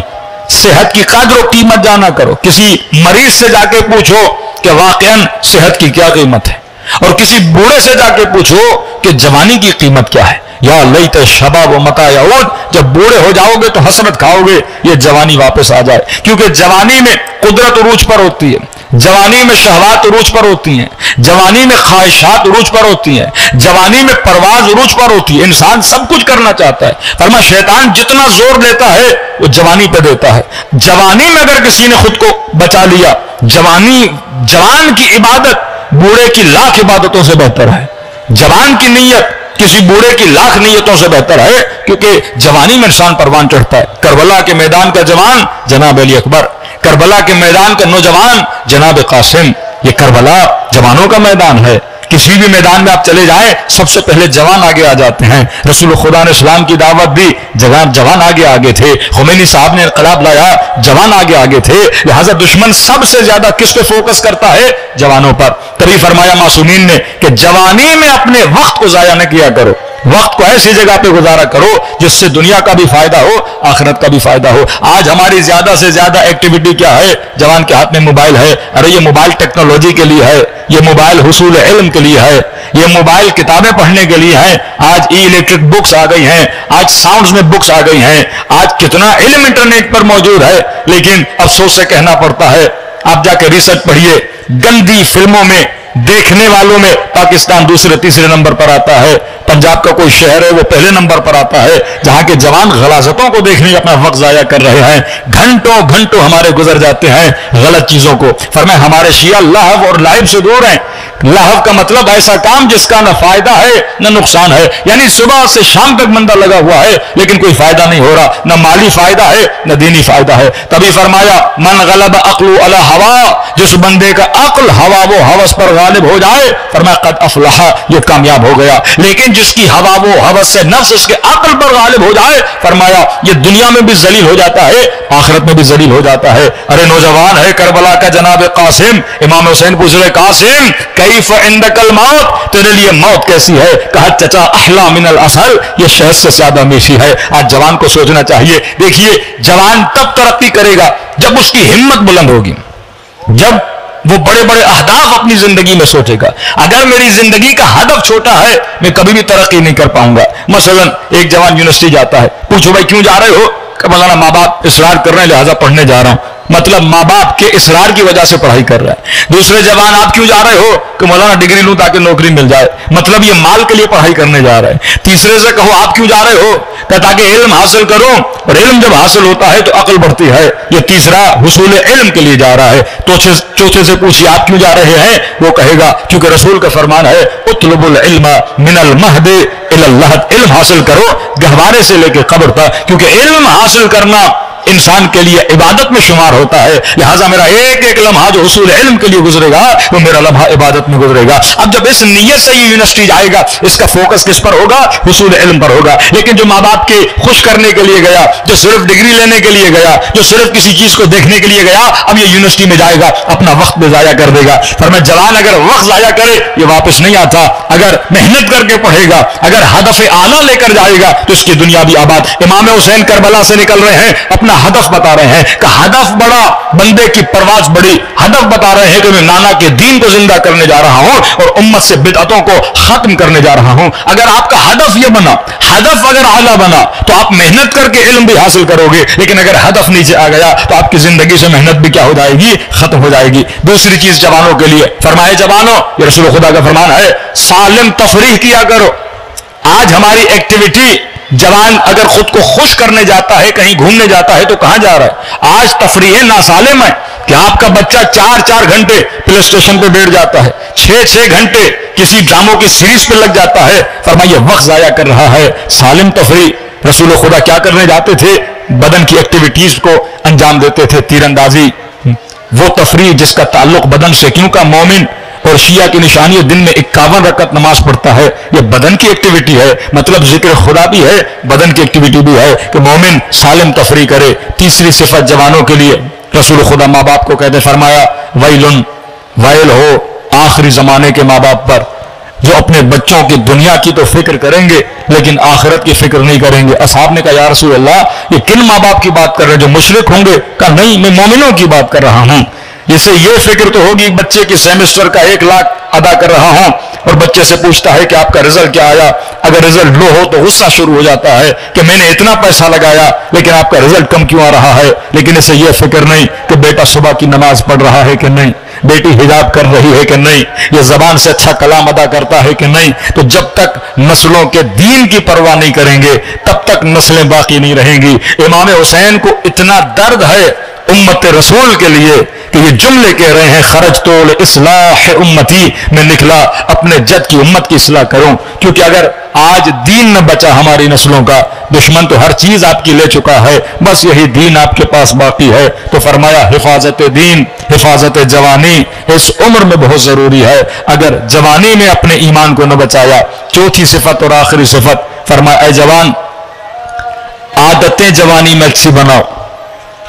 صحت کی قدر و قیمت جانا کرو. کسی مریض سے جا کے پوچھو کہ واقعاً صحت کی کیا قیمت ہے, اور کسی بوڑھے سے جا کے پوچھو کہ جوانی کی قیمت کیا ہے. یا لیت شباب و متى یعود, جب بوڑھے ہو جاؤ گے تو حسرت کھاؤ گے یہ جوانی واپس آ جائے. کیونکہ جوانی میں قدرت عروج پر ہوتی ہے, جوانی میں شہوات عروج پر ہوتی ہیں, جوانی میں خواہشات عروج پر ہوتی ہیں, جوانی میں پرواز عروج پر ہوتی ہے. انسان سب کچھ کرنا چاہتا ہے. فرمایا شیطان جتنا زور دیتا ہے وہ جوانی پہ دیتا ہے. جوانی میں اگر کسی نے خود کو بچا لیا, جوان کی عبادت بوڑھے کی لاکھ عبادتوں سے بہتر ہے. جوان کی نیت کسی بوڑھے کی لاکھ نیتوں سے بہتر ہے, کیونکہ جوانی میں انسان پروان چڑھتا ہے. کربلا کے میدان کا جوان جناب علی اکبر, کربلا کے میدان کا نوجوان جناب قاسم. یہ کربلا جوانوں کا میدان ہے. کسی بھی میدان میں آپ چلے جائیں سب سے پہلے جوان آگے آ جاتے ہیں. رسول خدا نے اسلام کی دعوت دی, جوان آگے تھے. خمینی صاحب نے انقلاب لایا, جوان آگے تھے. لہذا دشمن سب سے زیادہ کس پہ فوکس کرتا ہے؟ جوانوں پر. تبھی فرمایا معصومین نے کہ جوانی میں اپنے وقت کو ضائع نہ کیا کرو, وقت کو ایسی جگہ پہ گزارا کرو جس سے دنیا کا بھی فائدہ ہو, آخرت کا بھی فائدہ ہو. آج ہماری زیادہ سے زیادہ ایکٹیویٹی کیا ہے؟ جوان کے ہاتھ میں موبائل ہے. ارے یہ موبائل ٹیکنالوجی کے لیے ہے, یہ موبائل حصول علم کے لیے ہے, یہ موبائل کتابیں پڑھنے کے لیے ہے. آج ای الیکٹرک بکس آ گئی ہیں, آج ساؤنڈز میں بکس آ گئی ہیں, آج کتنا علم انٹرنیٹ پر موجود ہے. لیکن افسوس سے کہنا پڑتا ہے, آپ جا کے ریسرچ پڑھیے, گندی فلموں میں دیکھنے والوں میں پاکستان دوسرے تیسرے نمبر پر آتا ہے. پنجاب کا کوئی شہر ہے وہ پہلے نمبر پر آتا ہے, جہاں کے جوان غلاظتوں کو دیکھنے میں اپنا وقت ضائع کر رہے ہیں. گھنٹوں ہمارے گزر جاتے ہیں غلط چیزوں کو. فرمایا ہمارے شیعہ لہو اور لائب سے دور ہیں. لہو کا مطلب ایسا کام جس کا نہ فائدہ ہے نہ نقصان ہے, یعنی صبح سے شام تک بندہ لگا ہوا ہے لیکن کوئی فائدہ نہیں ہو رہا, نہ مالی فائدہ ہے نہ دینی فائدہ ہے. تبھی فرمایا من غلب عقل علی ہوا, جس بندے کا عقل ہوا و ہوس پر غالب ہو جائے, فرمایا قد افلح, یہ کامیاب ہو گیا. لیکن جس کی ہوا و ہوس سے نفس اس کے عقل پر غالب ہو جائے, فرمایا یہ دنیا میں بھی ذلیل ہو جاتا ہے, آخرت میں بھی ذلیل ہو جاتا ہے. ارے نوجوان ہے کربلا کا جناب قاسم, امام حسین پوچھ رہے قاسم کیف عندک الموت, تیرے لیے موت کیسی ہے؟ کہا چچا احلا من العسل, یہ شہد سے زیادہ میٹھی ہے. آج جوان کو سوچنا چاہیے. دیکھیے جوان تب ترقی کرے گا جب اس کی ہمت بلند ہوگی, جب وہ بڑے بڑے اہداف اپنی زندگی میں سوچے گا. اگر میری زندگی کا ہدف چھوٹا ہے میں کبھی بھی ترقی نہیں کر پاؤں گا. مثلا ایک جوان یونیورسٹی جاتا ہے, پوچھو بھائی کیوں جا رہے ہو؟ کہ مولانا ماں باپ اصرار کر رہے ہیں لہذا پڑھنے جا رہا ہوں. مطلب ماں باپ کے اصرار کی وجہ سے پڑھائی کر رہا ہے. دوسرے جوان آپ کیوں جا رہے ہو؟ کہ مولانا ڈگری لوں تاکہ نوکری مل جائے, مطلب یہ مال کے لیے پڑھائی کرنے جا رہا ہے. تیسرے سے کہو آپ کیوں جا رہے ہو؟ کہ تاکہ علم حاصل کروں, اور علم جب حاصل ہوتا ہے تو عقل بڑھتی ہے. یہ تیسرا حصول علم کے لیے جا رہا ہے. تو چوتھے سے پوچھیے آپ کیوں جا رہے ہیں؟ وہ کہے گا کیونکہ رسول کا فرمان ہے اطلب العلم من المہد الی اللحد, علم حاصل کرو گہوارے سے لے کے قبر تک, کیونکہ علم حاصل کرنا انسان کے لیے عبادت میں شمار ہوتا ہے. لہٰذا میرا ایک لمحہ جو حصول علم کے لیے گزرے گا وہ میرا لمحہ عبادت میں گزرے گا. اب جب اس نیت سے یہ یونیورسٹی جائے گا اس کا فوکس کس پر ہوگا؟ حصول علم پر ہوگا. لیکن جو ماں باپ کے خوش کرنے کے لیے گیا, جو صرف ڈگری لینے کے لیے گیا, جو صرف کسی چیز کو دیکھنے کے لیے گیا, اب یہ یونیورسٹی میں جائے گا اپنا وقت بھی ضائع کر دے گا. فرمایا جوان اگر وقت ضائع کرے یہ واپس نہیں آتا, اگر محنت کر کے پڑھے گا, اگر ہدف اعلیٰ لے کر جائے گا تو اس کی دنیا بھی آباد. امام حسین کربلا سے نکل رہے ہیں, اپنا ہدف بتا رہے ہیں کہ ہدف بڑا, بندے کی پرواز بڑی. ہدف بتا رہے ہیں کہ میں نانا کے دین کو زندہ کرنے جا رہا ہوں اور امت سے بدعتوں کو ختم کرنے جا رہا ہوں. اگر آپ کا ہدف یہ بنا, ہدف اگر اعلیٰ بنا تو آپ محنت کر کے علم بھی حاصل کرو گے, لیکن اگر ہدف نیچے آ گیا تو آپ کی زندگی سے محنت بھی کیا ہو جائے گی؟ ختم ہو جائے گی. دوسری چیز جوانوں کے لیے فرمائے جوانوں, یہ رسول خدا کا فرمان ہے سالم تفریح کیا کرو. آج ہماری ایکٹیویٹی, جوان اگر خود کو خوش کرنے جاتا ہے, کہیں گھومنے جاتا ہے تو کہاں جا رہا ہے؟ آج تفریح ناسالم ہے کہ آپ کا بچہ 4 گھنٹے پلے اسٹیشن پہ بیٹھ جاتا ہے, 6 گھنٹے کسی ڈراموں کی سیریز پہ لگ جاتا ہے. فرمائیے وقت ضائع کر رہا ہے. سالم تفریح رسول خدا کیا کرنے جاتے تھے؟ بدن کی ایکٹیویٹیز کو انجام دیتے تھے, تیر اندازی, وہ تفریح جس کا تعلق بدن سے. کیونکہ مومن اور شیعہ کی نشانی دن میں 51 رکعت نماز پڑھتا ہے, یہ بدن کی ایکٹیویٹی ہے. مطلب ذکر خدا بھی ہے, بدن کی ایکٹیویٹی بھی ہے کہ مومن سالم تفریح کرے. تیسری صفت جوانوں کے لیے رسول خدا ماں باپ کو کہتے فرمایا ویلن, ویل ہو آخری زمانے کے ماں باپ پر جو اپنے بچوں کی دنیا کی تو فکر کریں گے لیکن آخرت کی فکر نہیں کریں گے. اصحاب نے کہا یا رسول اللہ یہ کن ماں باپ کی بات کر رہے ہیں, جو مشرک ہوں گے؟ کہا نہیں, میں مومنوں کی بات کر رہا ہوں. جسے یہ فکر تو ہوگی بچے کی سیمسٹر کا 1 لاکھ ادا کر رہا ہوں اور بچے سے پوچھتا ہے کہ آپ کا رزلٹ کیا آیا. اگر رزلٹ لو ہو تو غصہ شروع ہو جاتا ہے کہ میں نے اتنا پیسہ لگایا لیکن آپ کا رزلٹ کم کیوں آ رہا ہے. لیکن اسے یہ فکر نہیں کہ بیٹا صبح کی نماز پڑھ رہا ہے کہ نہیں, بیٹی حجاب کر رہی ہے کہ نہیں, یہ زبان سے اچھا کلام ادا کرتا ہے کہ نہیں. تو جب تک نسلوں کے دین کی پرواہ نہیں کریں گے تب تک نسلیں باقی نہیں رہیں گی. امام حسین کو اتنا درد ہے امت رسول کے لیے کہ یہ جملے کہہ رہے ہیں خرجت لاصلاح امتی، میں نکلا اپنے جد کی امت کی اصلاح کروں، کیونکہ اگر آج دین نہ بچا ہماری نسلوں کا، دشمن تو ہر چیز آپ کی لے چکا ہے، بس یہی دین آپ کے پاس باقی ہے۔ تو فرمایا حفاظت دین، حفاظت جوانی اس عمر میں بہت ضروری ہے۔ اگر جوانی میں اپنے ایمان کو نہ بچایا، چوتھی صفت اور آخری صفت فرمایا اے جوان، عادتیں جوانی میں اچھی بناؤ،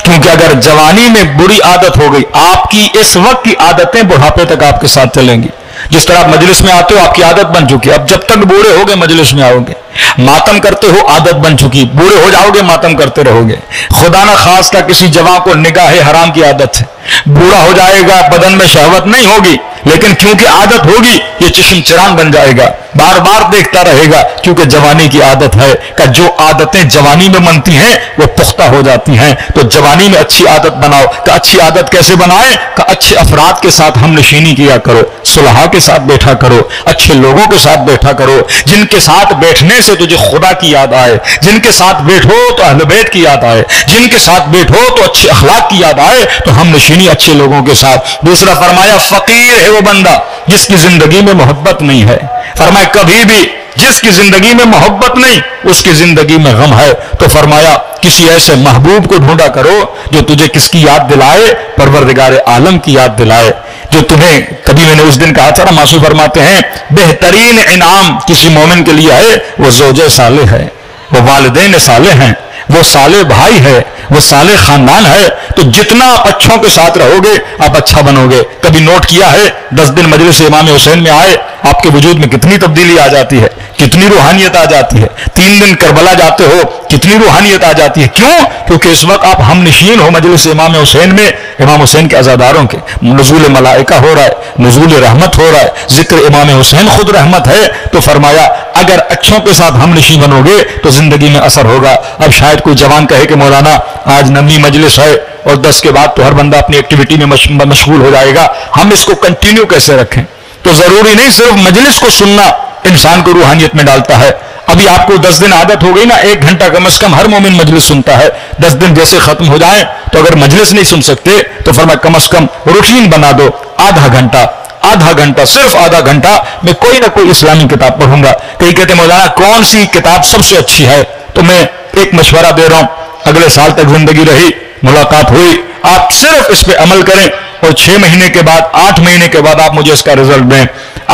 کیونکہ اگر جوانی میں بری عادت ہو گئی، آپ کی اس وقت کی عادتیں بڑھاپے تک آپ کے ساتھ چلیں گی۔ جس طرح آپ مجلس میں آتے ہو آپ کی عادت بن چکی ہے، اب جب تک بوڑھے ہو گئے مجلس میں آؤ گے، ماتم کرتے ہو عادت بن چکی، بوڑھے ہو جاؤ گے ماتم کرتے رہو گے۔ خدا نہ خواستہ کسی جوان کو نگاہ حرام کی عادت ہے، بوڑھا ہو جائے گا، بدن میں شہوت نہیں ہوگی، لیکن کیونکہ عادت ہوگی یہ چشم چران بن جائے گا، بار بار دیکھتا رہے گا، کیونکہ جوانی کی عادت ہے کہ جو عادتیں جوانی میں بنتی ہیں وہ پختہ ہو جاتی ہیں۔ تو جوانی میں اچھی عادت بناؤ۔ کہ اچھی عادت کیسے بنائیں؟ کہ اچھے افراد کے ساتھ ہم نشینی کیا کرو، صلحاء کے ساتھ بیٹھا کرو، اچھے لوگوں کے ساتھ بیٹھا کرو، جن کے ساتھ بیٹھنے سے تجھے خدا کی یاد آئے، جن کے ساتھ بیٹھو تو اہل بیت کی یاد آئے، جن کے ساتھ بیٹھو تو اچھے اخلاق کی یاد آئے، تو ہم نشینی اچھے لوگوں کے ساتھ۔ دوسرا فرمایا فقیر ہے وہ بندہ جس کی زندگی میں محبت نہیں ہے۔ فرمایا کبھی بھی جس کی زندگی میں محبت نہیں اس کی زندگی میں غم ہے۔ تو فرمایا کسی ایسے محبوب کو ڈھونڈا کرو جو تجھے کس کی یاد دلائے؟ پروردگار عالم کی یاد دلائے، جو تمہیں کبھی میں نے اس دن کہا تھا نا، معصوم فرماتے ہیں بہترین انعام کسی مومن کے لیے ہے وہ زوج صالح ہے، وہ والدین صالح ہیں، وہ صالح بھائی ہے، وہ صالح خاندان ہے۔ تو جتنا آپ اچھوں کے ساتھ رہو گے آپ اچھا بنو گے۔ کبھی نوٹ کیا ہے 10 دن مجلس امام حسین میں آئے آپ کے وجود میں کتنی تبدیلی آ جاتی ہے، کتنی روحانیت آ جاتی ہے؟ 3 دن کربلا جاتے ہو کتنی روحانیت آ جاتی ہے؟ کیوں؟ کیونکہ اس وقت آپ ہم نشین ہو مجلس امام حسین میں، امام حسین کے عزاداروں کے، نزول ملائکہ ہو رہا ہے، نزول رحمت ہو رہا ہے، ذکر امام حسین خود رحمت ہے۔ تو فرمایا اگر اچھوں کے ساتھ ہم نشین بنو گے تو زندگی میں اثر ہوگا۔ اب شاید کوئی جوان کہے کہ مولانا آج نمی مجلس ہے اور 10 کے بعد تو ہر بندہ اپنی ایکٹیویٹی میں مشغول ہو جائے گا، ہم اس کو کنٹینیو کیسے رکھیں؟ تو ضروری نہیں صرف مجلس کو سننا انسان کو روحانیت میں ڈالتا ہے۔ ابھی آپ کو 10 دن عادت ہو گئی نا، 1 گھنٹہ کم از کم ہر مومن مجلس سنتا ہے، 10 دن جیسے ختم ہو جائیں تو اگر مجلس نہیں سن سکتے تو فرمایا کم از کم روٹین بنا دو، آدھا گھنٹہ صرف آدھا گھنٹہ میں کوئی نہ کوئی اسلامی کتاب پڑھوں گا۔ کئی کہتے ہیں مولانا کون سی کتاب سب سے اچھی ہے؟ تو میں ایک مشورہ دے رہا ہوں، اگلے سال تک زندگی رہی، ملاقات ہوئی، آپ صرف اس پہ عمل کریں اور 6 مہینے کے بعد 8 مہینے کے بعد آپ مجھے اس کا رزلٹ دیں۔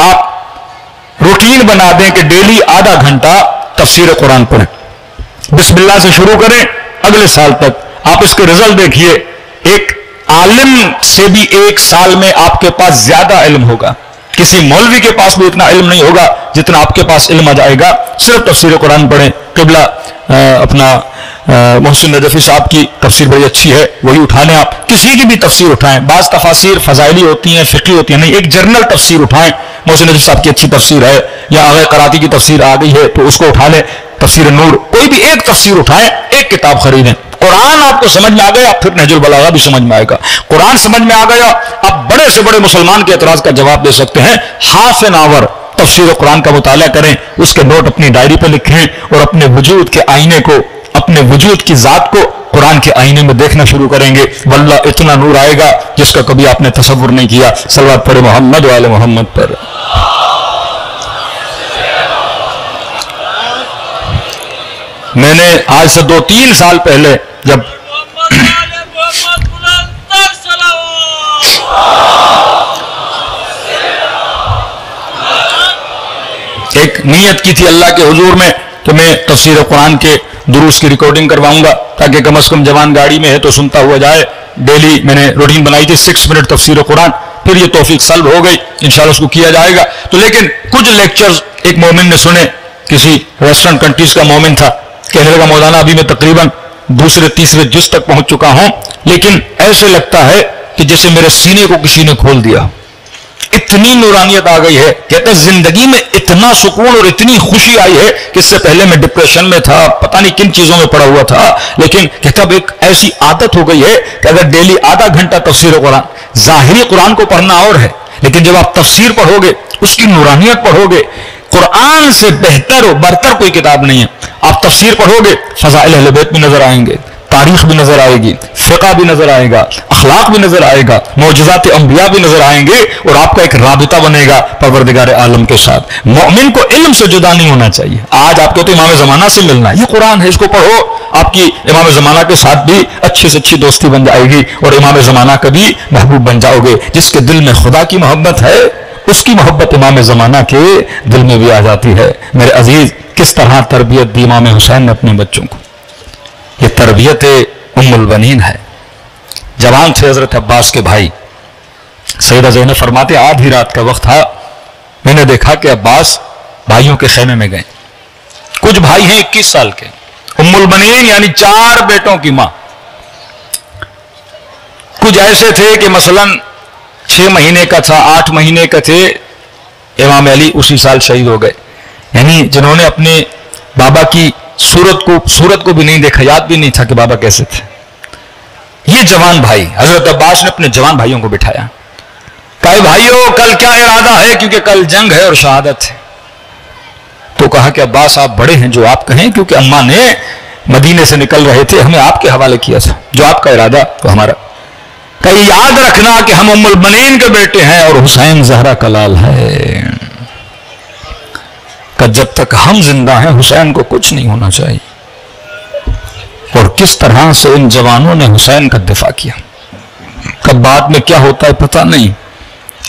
آپ روٹین بنا دیں کہ ڈیلی آدھا گھنٹہ تفسیر قرآن پڑھیں، بسم اللہ سے شروع کریں، اگلے سال تک آپ اس کے رزلٹ دیکھیے۔ ایک عالم سے بھی 1 سال میں آپ کے پاس زیادہ علم ہوگا، کسی مولوی کے پاس بھی اتنا علم نہیں ہوگا جتنا آپ کے پاس علم آ جائے گا۔ صرف تفسیر قرآن پڑھیں۔ قبلہ اپنا محسن نجفی صاحب کی تفسیر بڑی اچھی ہے، وہی اٹھا لیں، آپ کسی کی بھی تفسیر اٹھائیں، بعض تفاسیر فضائلی ہوتی ہیں، فقہی ہوتی ہیں، نہیں ایک جرنل تفسیر اٹھائیں۔ محسن نجفی صاحب کی اچھی تفسیر ہے، یا آغا قراتی کی تفسیر آ گئی ہے تو اس کو اٹھا لیں، تفسیر نور، کوئی بھی ایک تفسیر اٹھائیں، ایک کتاب خریدیں۔ قرآن آپ کو سمجھ میں آ گیا پھر نہج البلاغہ بھی سمجھ میں آئے گا، قرآن سمجھ میں آ گیا آپ بڑے سے بڑے مسلمان کے اعتراض کا جواب دے سکتے ہیں۔ ہاف این آور تفسیر قرآن کا مطالعہ کریں، اس کے نوٹ اپنی ڈائری پہ لکھیں اور اپنے وجود کے آئینے کو، اپنے وجود کی ذات کو قرآن کے آئینے میں دیکھنا شروع کریں گے، واللہ اتنا نور آئے گا جس کا کبھی آپ نے تصور نہیں کیا۔ صلوات پڑھیں محمد وآل محمد پر۔ میں نے آج سے 2-3 سال پہلے جب ایک نیت کی تھی اللہ کے حضور میں کہ میں تفسیر قرآن کے دروس کی ریکارڈنگ کرواؤں گا تاکہ کم از کم جوان گاڑی میں ہے تو سنتا ہوا جائے۔ ڈیلی میں نے روٹین بنائی تھی 6 منٹ تفسیر قرآن، پھر یہ توفیق سلب ہو گئی، انشاءاللہ اس کو کیا جائے گا۔ تو لیکن کچھ لیکچرز ایک مومن نے سنے، کسی ویسٹرن کنٹریز کا مومن تھا، کہنے لگا مولانا ابھی میں تقریباً 2-3 جز تک پہنچ چکا ہوں، لیکن ایسے لگتا ہے کہ جیسے میرے سینے کو کسی نے کھول دیا، اتنی نورانیت آ گئی ہے۔ کہتے ہیں زندگی میں اتنا سکون اور اتنی خوشی آئی ہے کہ اس سے پہلے میں ڈپریشن میں تھا، پتہ نہیں کن چیزوں میں پڑا ہوا تھا، لیکن کہتا اب ایک ایسی عادت ہو گئی ہے کہ اگر ڈیلی آدھا گھنٹہ تفسیر قرآن، ظاہری قرآن کو پڑھنا اور ہے، لیکن جب آپ تفسیر پڑھو گے، اس کی نورانیت پڑھو گے، قرآن سے بہتر و برتر کوئی کتاب نہیں ہے۔ آپ تفسیر پڑھو گے، فضائل اہل بیت بھی نظر آئیں گے، تاریخ بھی نظر آئے گی، فقہ بھی نظر آئے گا، اخلاق بھی نظر آئے گا، معجزات انبیاء بھی نظر آئیں گے، اور آپ کا ایک رابطہ بنے گا پروردگار عالم کے ساتھ۔ مومن کو علم سے جدا نہیں ہونا چاہیے۔ آج آپ کو تو امام زمانہ سے ملنا ہے، یہ قرآن ہے، اس کو پڑھو، آپ کی امام زمانہ کے ساتھ بھی اچھی سے اچھی دوستی بن جائے گی، اور امام زمانہ کا بھی محبوب بن جاؤ گے۔ جس کے دل میں خدا کی محبت ہے، اس کی محبت امام زمانہ کے دل میں بھی آ جاتی ہے۔ میرے عزیز، کس طرح تربیت دی امام حسین نے اپنے بچوں کو، یہ تربیت ام البنین ہے۔ جوان تھے حضرت عباس کے بھائی، سیدہ زینب فرماتے آدھی رات کا وقت تھا، میں نے دیکھا کہ عباس بھائیوں کے خیمے میں گئے۔ کچھ بھائی ہیں 21 سال کے، ام البنین یعنی 4 بیٹوں کی ماں۔ کچھ ایسے تھے کہ مثلا 6 مہینے کا تھا، 8 مہینے کا تھے، امام علی اسی سال شہید ہو گئے، یعنی جنہوں نے اپنے بابا کی صورت کو بھی نہیں دیکھا، یاد بھی نہیں تھا کہ بابا کیسے تھے۔ یہ جوان بھائی، حضرت عباس نے اپنے جوان بھائیوں کو بٹھایا، کہا بھائیو کل کیا ارادہ ہے، کیونکہ کل جنگ ہے اور شہادت ہے۔ تو کہا کہ عباس آپ بڑے ہیں، جو آپ کہیں، کیونکہ اماں نے مدینے سے نکل رہے تھے، ہمیں آپ کے حوالے کیا تھا، جو آپ کا ارادہ تو ہمارا۔ کہ یاد رکھنا کہ ہم ام البنین کے بیٹے ہیں اور حسین زہرا کا لال ہے، کہ جب تک ہم زندہ ہیں حسین کو کچھ نہیں ہونا چاہیے۔ اور کس طرح سے ان جوانوں نے حسین کا دفاع کیا، کب بعد میں کیا ہوتا ہے پتہ نہیں،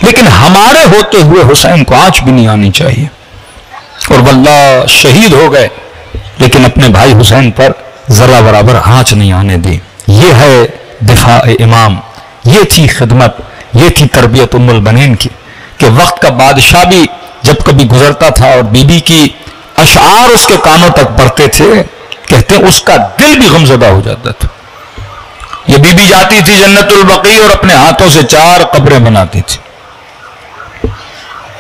لیکن ہمارے ہوتے ہوئے حسین کو آنچ بھی نہیں آنی چاہیے۔ اور واللہ شہید ہو گئے، لیکن اپنے بھائی حسین پر ذرہ برابر آنچ نہیں آنے دی۔ یہ ہے دفاع امام، یہ تھی خدمت، یہ تھی تربیت ام البنین کی، کہ وقت کا بادشاہ بھی جب کبھی گزرتا تھا اور بی بی کی اشعار اس کے کانوں تک پڑتے تھے، کہتے ہیں اس کا دل بھی غمزدہ ہو جاتا تھا۔ یہ بی بی جاتی تھی جنت البقیع اور اپنے ہاتھوں سے 4 قبریں بناتی تھی،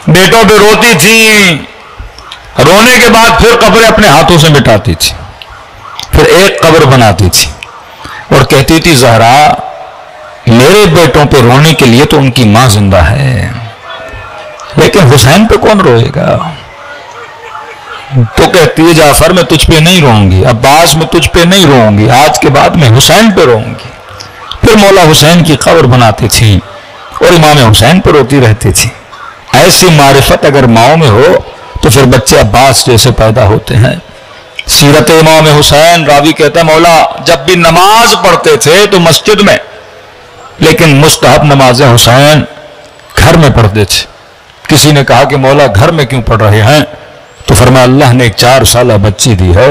بیٹوں پہ روتی تھی، رونے کے بعد پھر قبریں اپنے ہاتھوں سے مٹاتی تھی، پھر ایک قبر بناتی تھی اور کہتی تھی زہرا میرے بیٹوں پہ رونے کے لیے تو ان کی ماں زندہ ہے، لیکن حسین پہ کون روئے گا؟ تو کہتی ہے جعفر میں تجھ پہ نہیں روؤں گی، عباس میں تجھ پہ نہیں روؤں گی، آج کے بعد میں حسین پہ روؤں گی۔ پھر مولا حسین کی قبر بناتی تھی اور امام حسین پہ روتی رہتی تھی۔ ایسی معرفت اگر ماؤں میں ہو تو پھر بچے عباس جیسے پیدا ہوتے ہیں۔ سیرت امام حسین، راوی کہتا ہے مولا جب بھی نماز پڑھتے تھے تو مسجد میں، لیکن مستحب نماز حسین گھر میں پڑھتے تھے۔ کسی نے کہا کہ مولا گھر میں کیوں پڑھ رہے ہیں؟ تو فرمایا اللہ نے ایک 4 سالہ بچی دی ہے،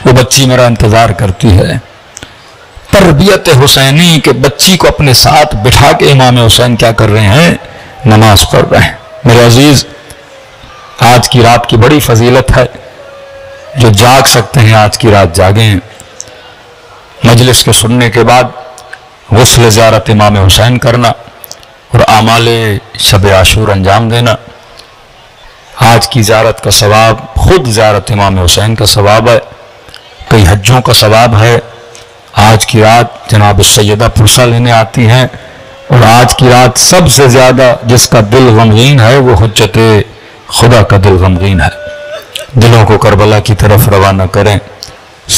وہ بچی میرا انتظار کرتی ہے۔ تربیت حسینی کہ بچی کو اپنے ساتھ بٹھا کے امام حسین کیا کر رہے ہیں؟ نماز پڑھ رہے ہیں۔ میرے عزیز، آج کی رات کی بڑی فضیلت ہے، جو جاگ سکتے ہیں آج کی رات جاگیں۔ مجلس کے سننے کے بعد غسل زیارت امام حسین کرنا اور اعمال شب عاشور انجام دینا۔ آج کی زیارت کا ثواب خود زیارت امام حسین کا ثواب ہے، کئی حجوں کا ثواب ہے۔ آج کی رات جناب السیدہ پرسہ لینے آتی ہیں، اور آج کی رات سب سے زیادہ جس کا دل غمگین ہے وہ حجت خدا کا دل غمگین ہے۔ دلوں کو کربلا کی طرف روانہ کریں،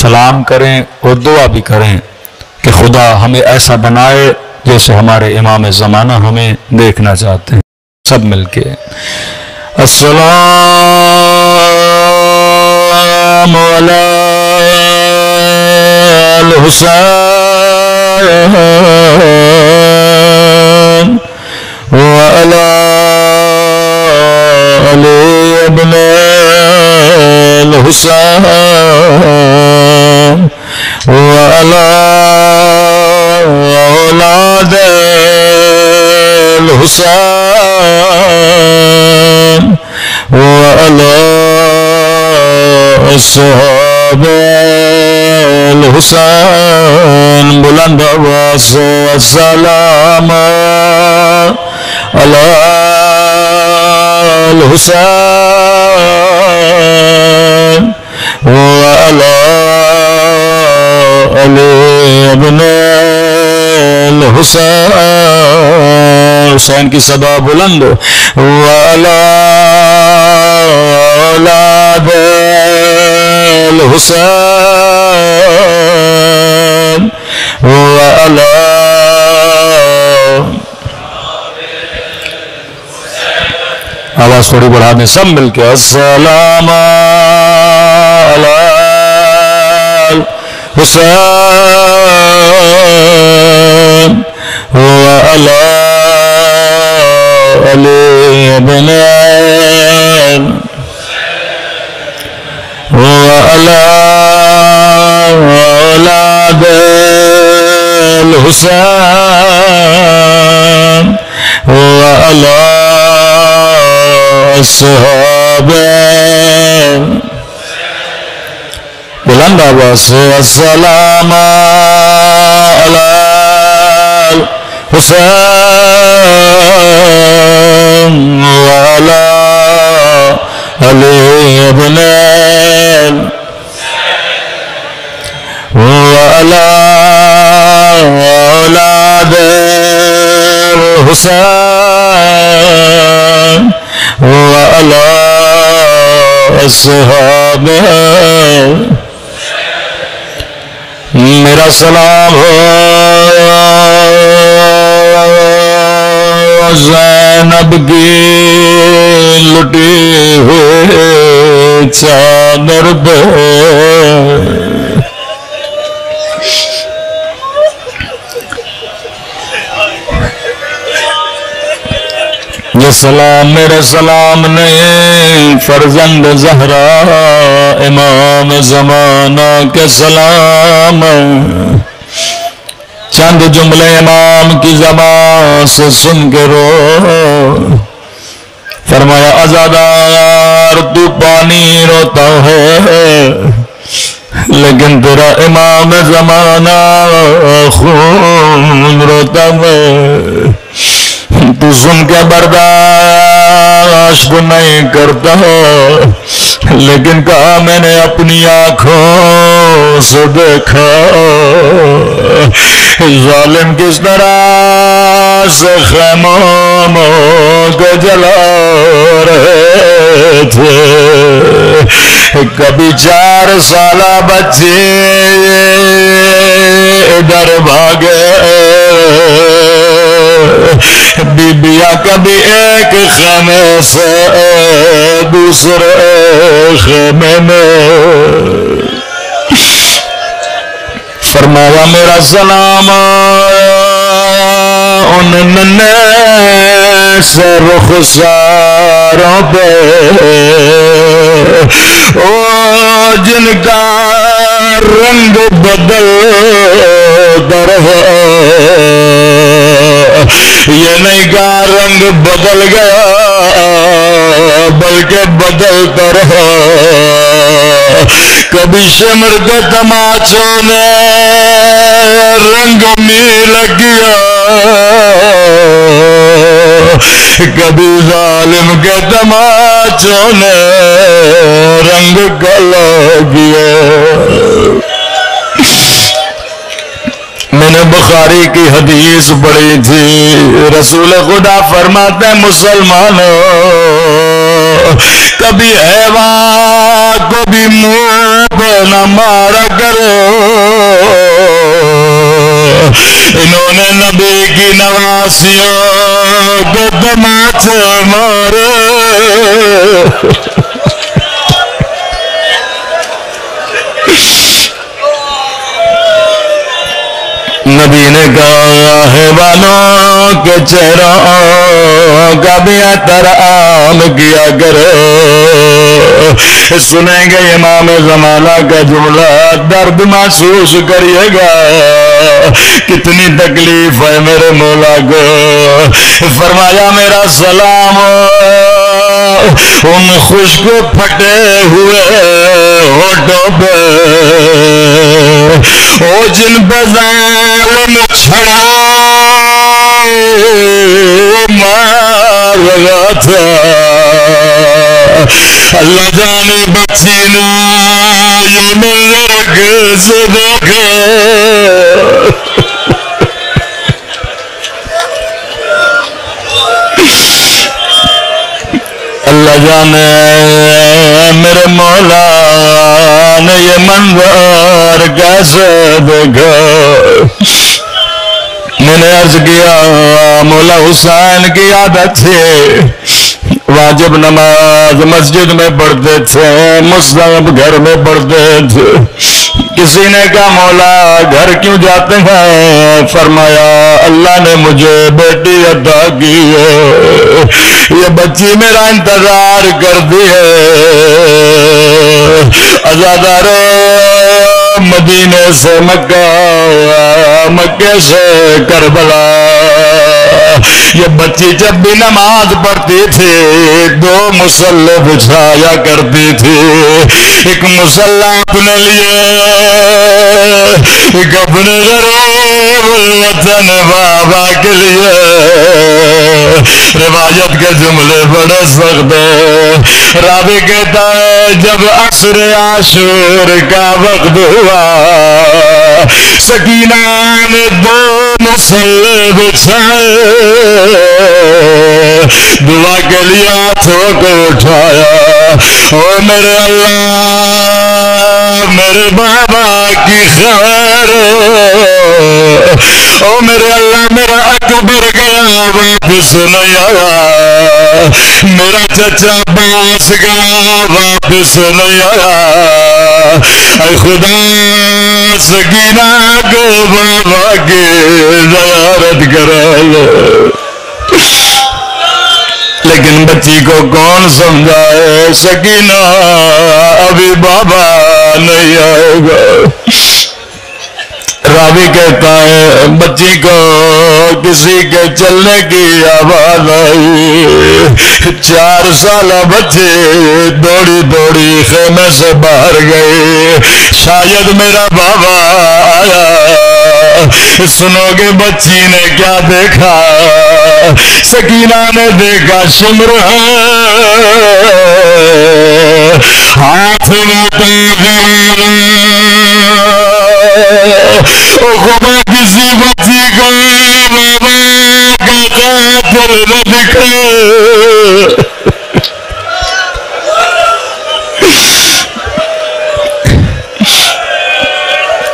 سلام کریں اور دعا بھی کریں کہ خدا ہمیں ایسا بنائے جیسے ہمارے امام زمانہ ہمیں دیکھنا چاہتے ہیں۔ سب مل کے السلام علی الحسین وعلی علی ابن الحسین وعلی اولاد الحسین وعلی اصحاب الحسین بلند آواز سے السلام علی الحسین وعلی علی ابن الحسین، حسین کی صدا بلند وعلی اولاد الحسین وعلی آواز تھوڑی بڑھا دیں سب مل کے السلام علی حسین وعلی علی ابن وعلی اولاد الحسین وعلی اصحاب بلند آواز سے السلام علی حسین وعلی علی ابن وعلی اولاد الحسین وعلی اصحاب میرا سلام ہو زینب کی لٹی ہوئے چادر پہ یہ سلام میرے سلام نہیں فرزند زہرا امام زمانہ کے سلام چند جملے امام کی زبان سے سن کے رو فرمایا عزادار تو پانی روتا ہے لیکن تیرا امام زمانہ خون روتا ہے تو سن کے برداشت نہیں کرتا لیکن کہا میں نے اپنی آنکھوں سے دیکھا ظالم کس طرح سے خیموں کو جلا رہے تھے کبھی 4 سالہ بچے ادھر بھاگے بیبیاں کبھی ایک خیمے سے دوسرے خیمے میں فرمایا میرا سلام ان ننے سے رخساروں پہ او جن کا رنگ بدل رہے یہ نہیں کہ رنگ بدل گیا بلکہ بدلتا رہا کبھی شمر کے تماچوں نے رنگ مل گیا کبھی ظالم کے تماچوں نے رنگ گلا گیا میں نے بخاری کی حدیث پڑھی تھی رسول خدا فرماتے ہیں مسلمانوں کبھی حیوان کو بھی منہ پہ نہ مارا کرو انہوں نے نبی کی نواسیوں کو تماچے مارے نبی نے کہا حیوانوں کے چہروں کا بھی احترام کیا کرو سنیں گے امام زمانہ کا جملہ درد محسوس کریے گا کتنی تکلیف ہے میرے مولا کو فرمایا میرا سلام ان خشک پھٹے ہوئے ہونٹوں پہ او جن پہ ظالم چھڑا مار رہا تھا اللہ جانے بچی نو یہ ملک سے دیکھے اللہ جانے میرے مولا نے یہ منظر کیسے دیکھا میں نے عرض کیا مولا حسین کی عادت تھی واجب نماز مسجد میں پڑھتے تھے، مستحب گھر میں پڑھتے تھے۔ کسی نے کہا مولا گھر کیوں جاتے ہیں؟ فرمایا اللہ نے مجھے بیٹی عطا کی ہے، یہ بچی میرا انتظار کرتی ہے۔ عزادارو مدینے سے مکہ، مکے سے کربلا، یہ بچی جب بھی نماز پڑھتی تھی دو مصلے بچھایا کرتی تھی، ایک مصلہ اپنے لیے، ایک اپنے غریب الوطن بابا کے لیے۔ روایت کے جملے بڑے سخت ہیں۔ راوی کہتا ہے جب عصر عاشور کا وقت ہوا، سکینہ نے دو مصلے بچھائے، دعا کے لیے ہاتھوں کو اٹھایا، او میرے اللہ میرے بابا کی خیر، او میرے اللہ میرا اکبر گیا واپس نہیں آیا، میرا چچا باس گیا واپس نہیں آیا، اے خدا سکینہ کو بابا کی زیارت کرا لے۔ لیکن بچی کو کون سمجھائے؟ سکینہ ابھی بابا نہیں آئے گا۔ راوی کہتا ہے بچی کو کسی کے چلنے کی آواز آئی، 4 سالہ بچے دوڑی دوڑی خیمے سے باہر گئے، شاید میرا بابا آیا۔ سنو گے بچی نے کیا دیکھا؟ سکینہ نے دیکھا شمر ہاتھ میں خدا کسی بچی کو بابا کا قاتل نہ دکھے۔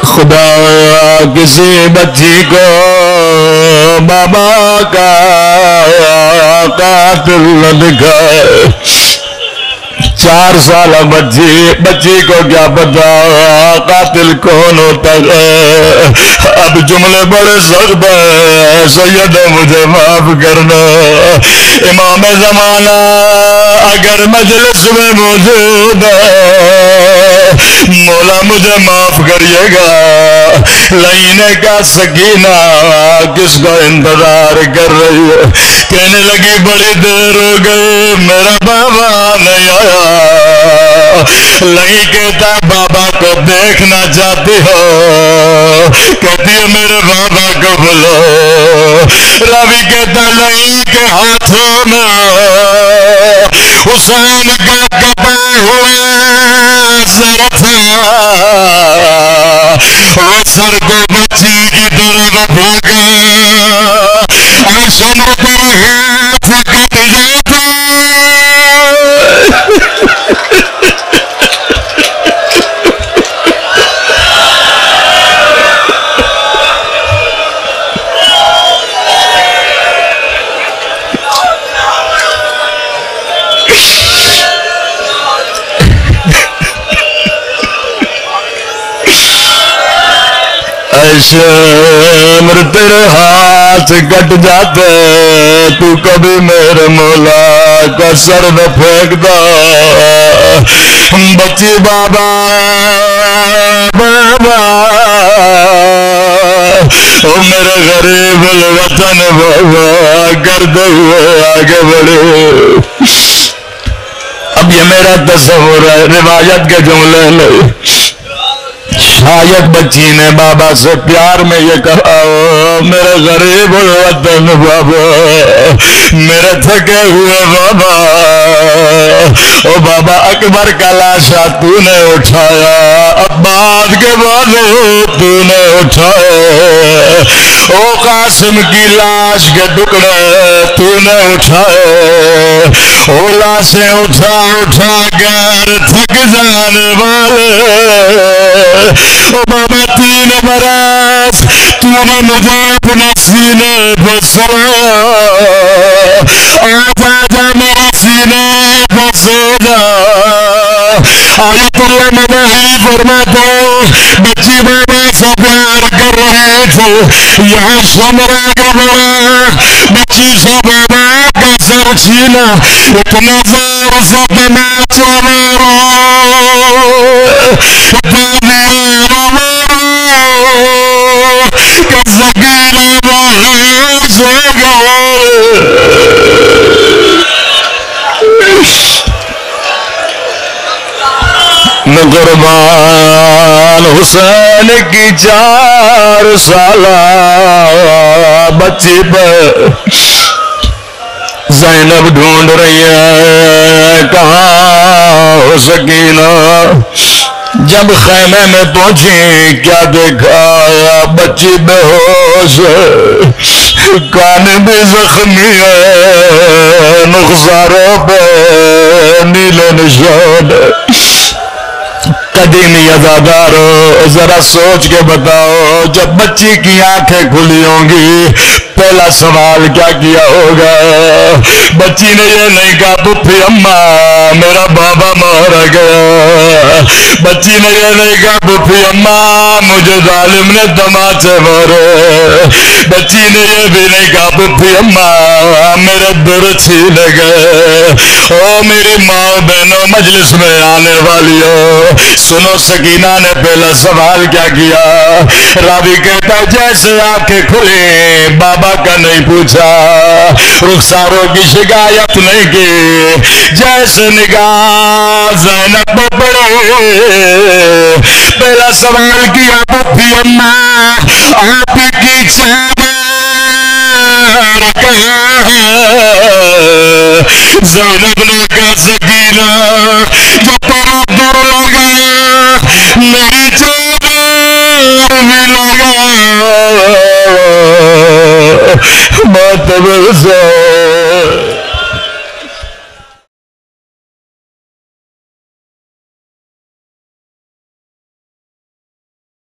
خدا کسی بچی کو بابا کا قاتل نہ دکھائے۔ 4 سالہ بچی کو کیا پتا قاتل کون ہوتا ہے؟ اب جملے بڑے سخت ہیں، سید مجھے معاف کرنا، امام زمانہ اگر مجلس میں موجود ہے مولا مجھے معاف کریے گا۔ لینے کا سکینہ کس کا انتظار کر رہی ہے؟ کہنے لگی بڑی دیر ہو گئی میرا بابا نہیں آیا۔ لئی کہتا بابا کو دیکھنا چاہتی ہو؟ کہتی ہے میرے بابا کو بلو۔ راوی کہتا لئی کے ہاتھوں میں حسین کا کپا ہوا سر تھا، وہ سر کو بچی کی طرف بھاگا، عاشق پر ہاتھ کٹ جاتا۔ شمر تیرے ہاتھ کٹ جاتے تو کبھی میرے مولا کا سر نہ پھینکتا۔ بچی بابا بابا او میرے غریب الوطن بابا کرتے ہوئے آگے بڑھے۔ اب یہ میرا تصور ہے، روایت کے جملے نہیں۔ شاید بچی نے بابا سے پیار میں یہ کہا میرے غریب الوطن بابا، میرے تھکے ہوئے بابا، او بابا اکبر کا لاشا تو نے اٹھایا، عباس کے بازو تو نے اٹھائے، او قاسم کی لاش کے ٹکڑے تو نے اٹھائے، او لاشیں اٹھا اٹھا کر تھک جانے والے، او بابا 3 برس تو نے مجھے اپنے سینے پہ سلایا، آج آجا میرے سینے سکینہ بسیدہ آیت اللہ مداحی فرماتا ہے بچی بابا سے پیار کر رہے تھے یہاں سمرا کا بڑا بچی سے بابا کا سر چھینا اتنا زور سے بنا چوارو کہ سکینہ باہر سے قربان حسین کی 4 سالہ بچی پر زینب ڈھونڈ رہی ہے کہاں سکینہ جب خیمے میں پہنچی کیا دیکھا بچی بے ہوش کان بھی زخمی ہے نخساروں پہ نیلے نشان قدیمی ازادارو ذرا سوچ کے بتاؤ جب بچی کی آنکھیں کھلی ہوں گی پہلا سوال کیا کیا ہوگا بچی نے یہ نہیں کہا پھپھی اماں میرا بابا مر گیا بچی نے یہ نہیں کہا پھپھی اماں مجھے ظالم نے تماچے مارے بچی نے یہ بھی نہیں کہا پھپھی اماں میرے در چھیلے گئے او میری ماں بہنوں مجلس میں آنے والی ہو سنو سکینہ نے پہلا سوال کیا کیا راوی کہتا جیسے آنکھیں کھلی بابا کا نہیں پوچھا رخساروں کی شکایت نہیں کی جیسے نگاہ زینب پہ پڑے پہلا سوال کیا پھپھی اماں آپ کی چادر کہاں ہے زینب نے کہا سکینہ جو تیرا در لگا میری چادر بھی لگا ماتم سے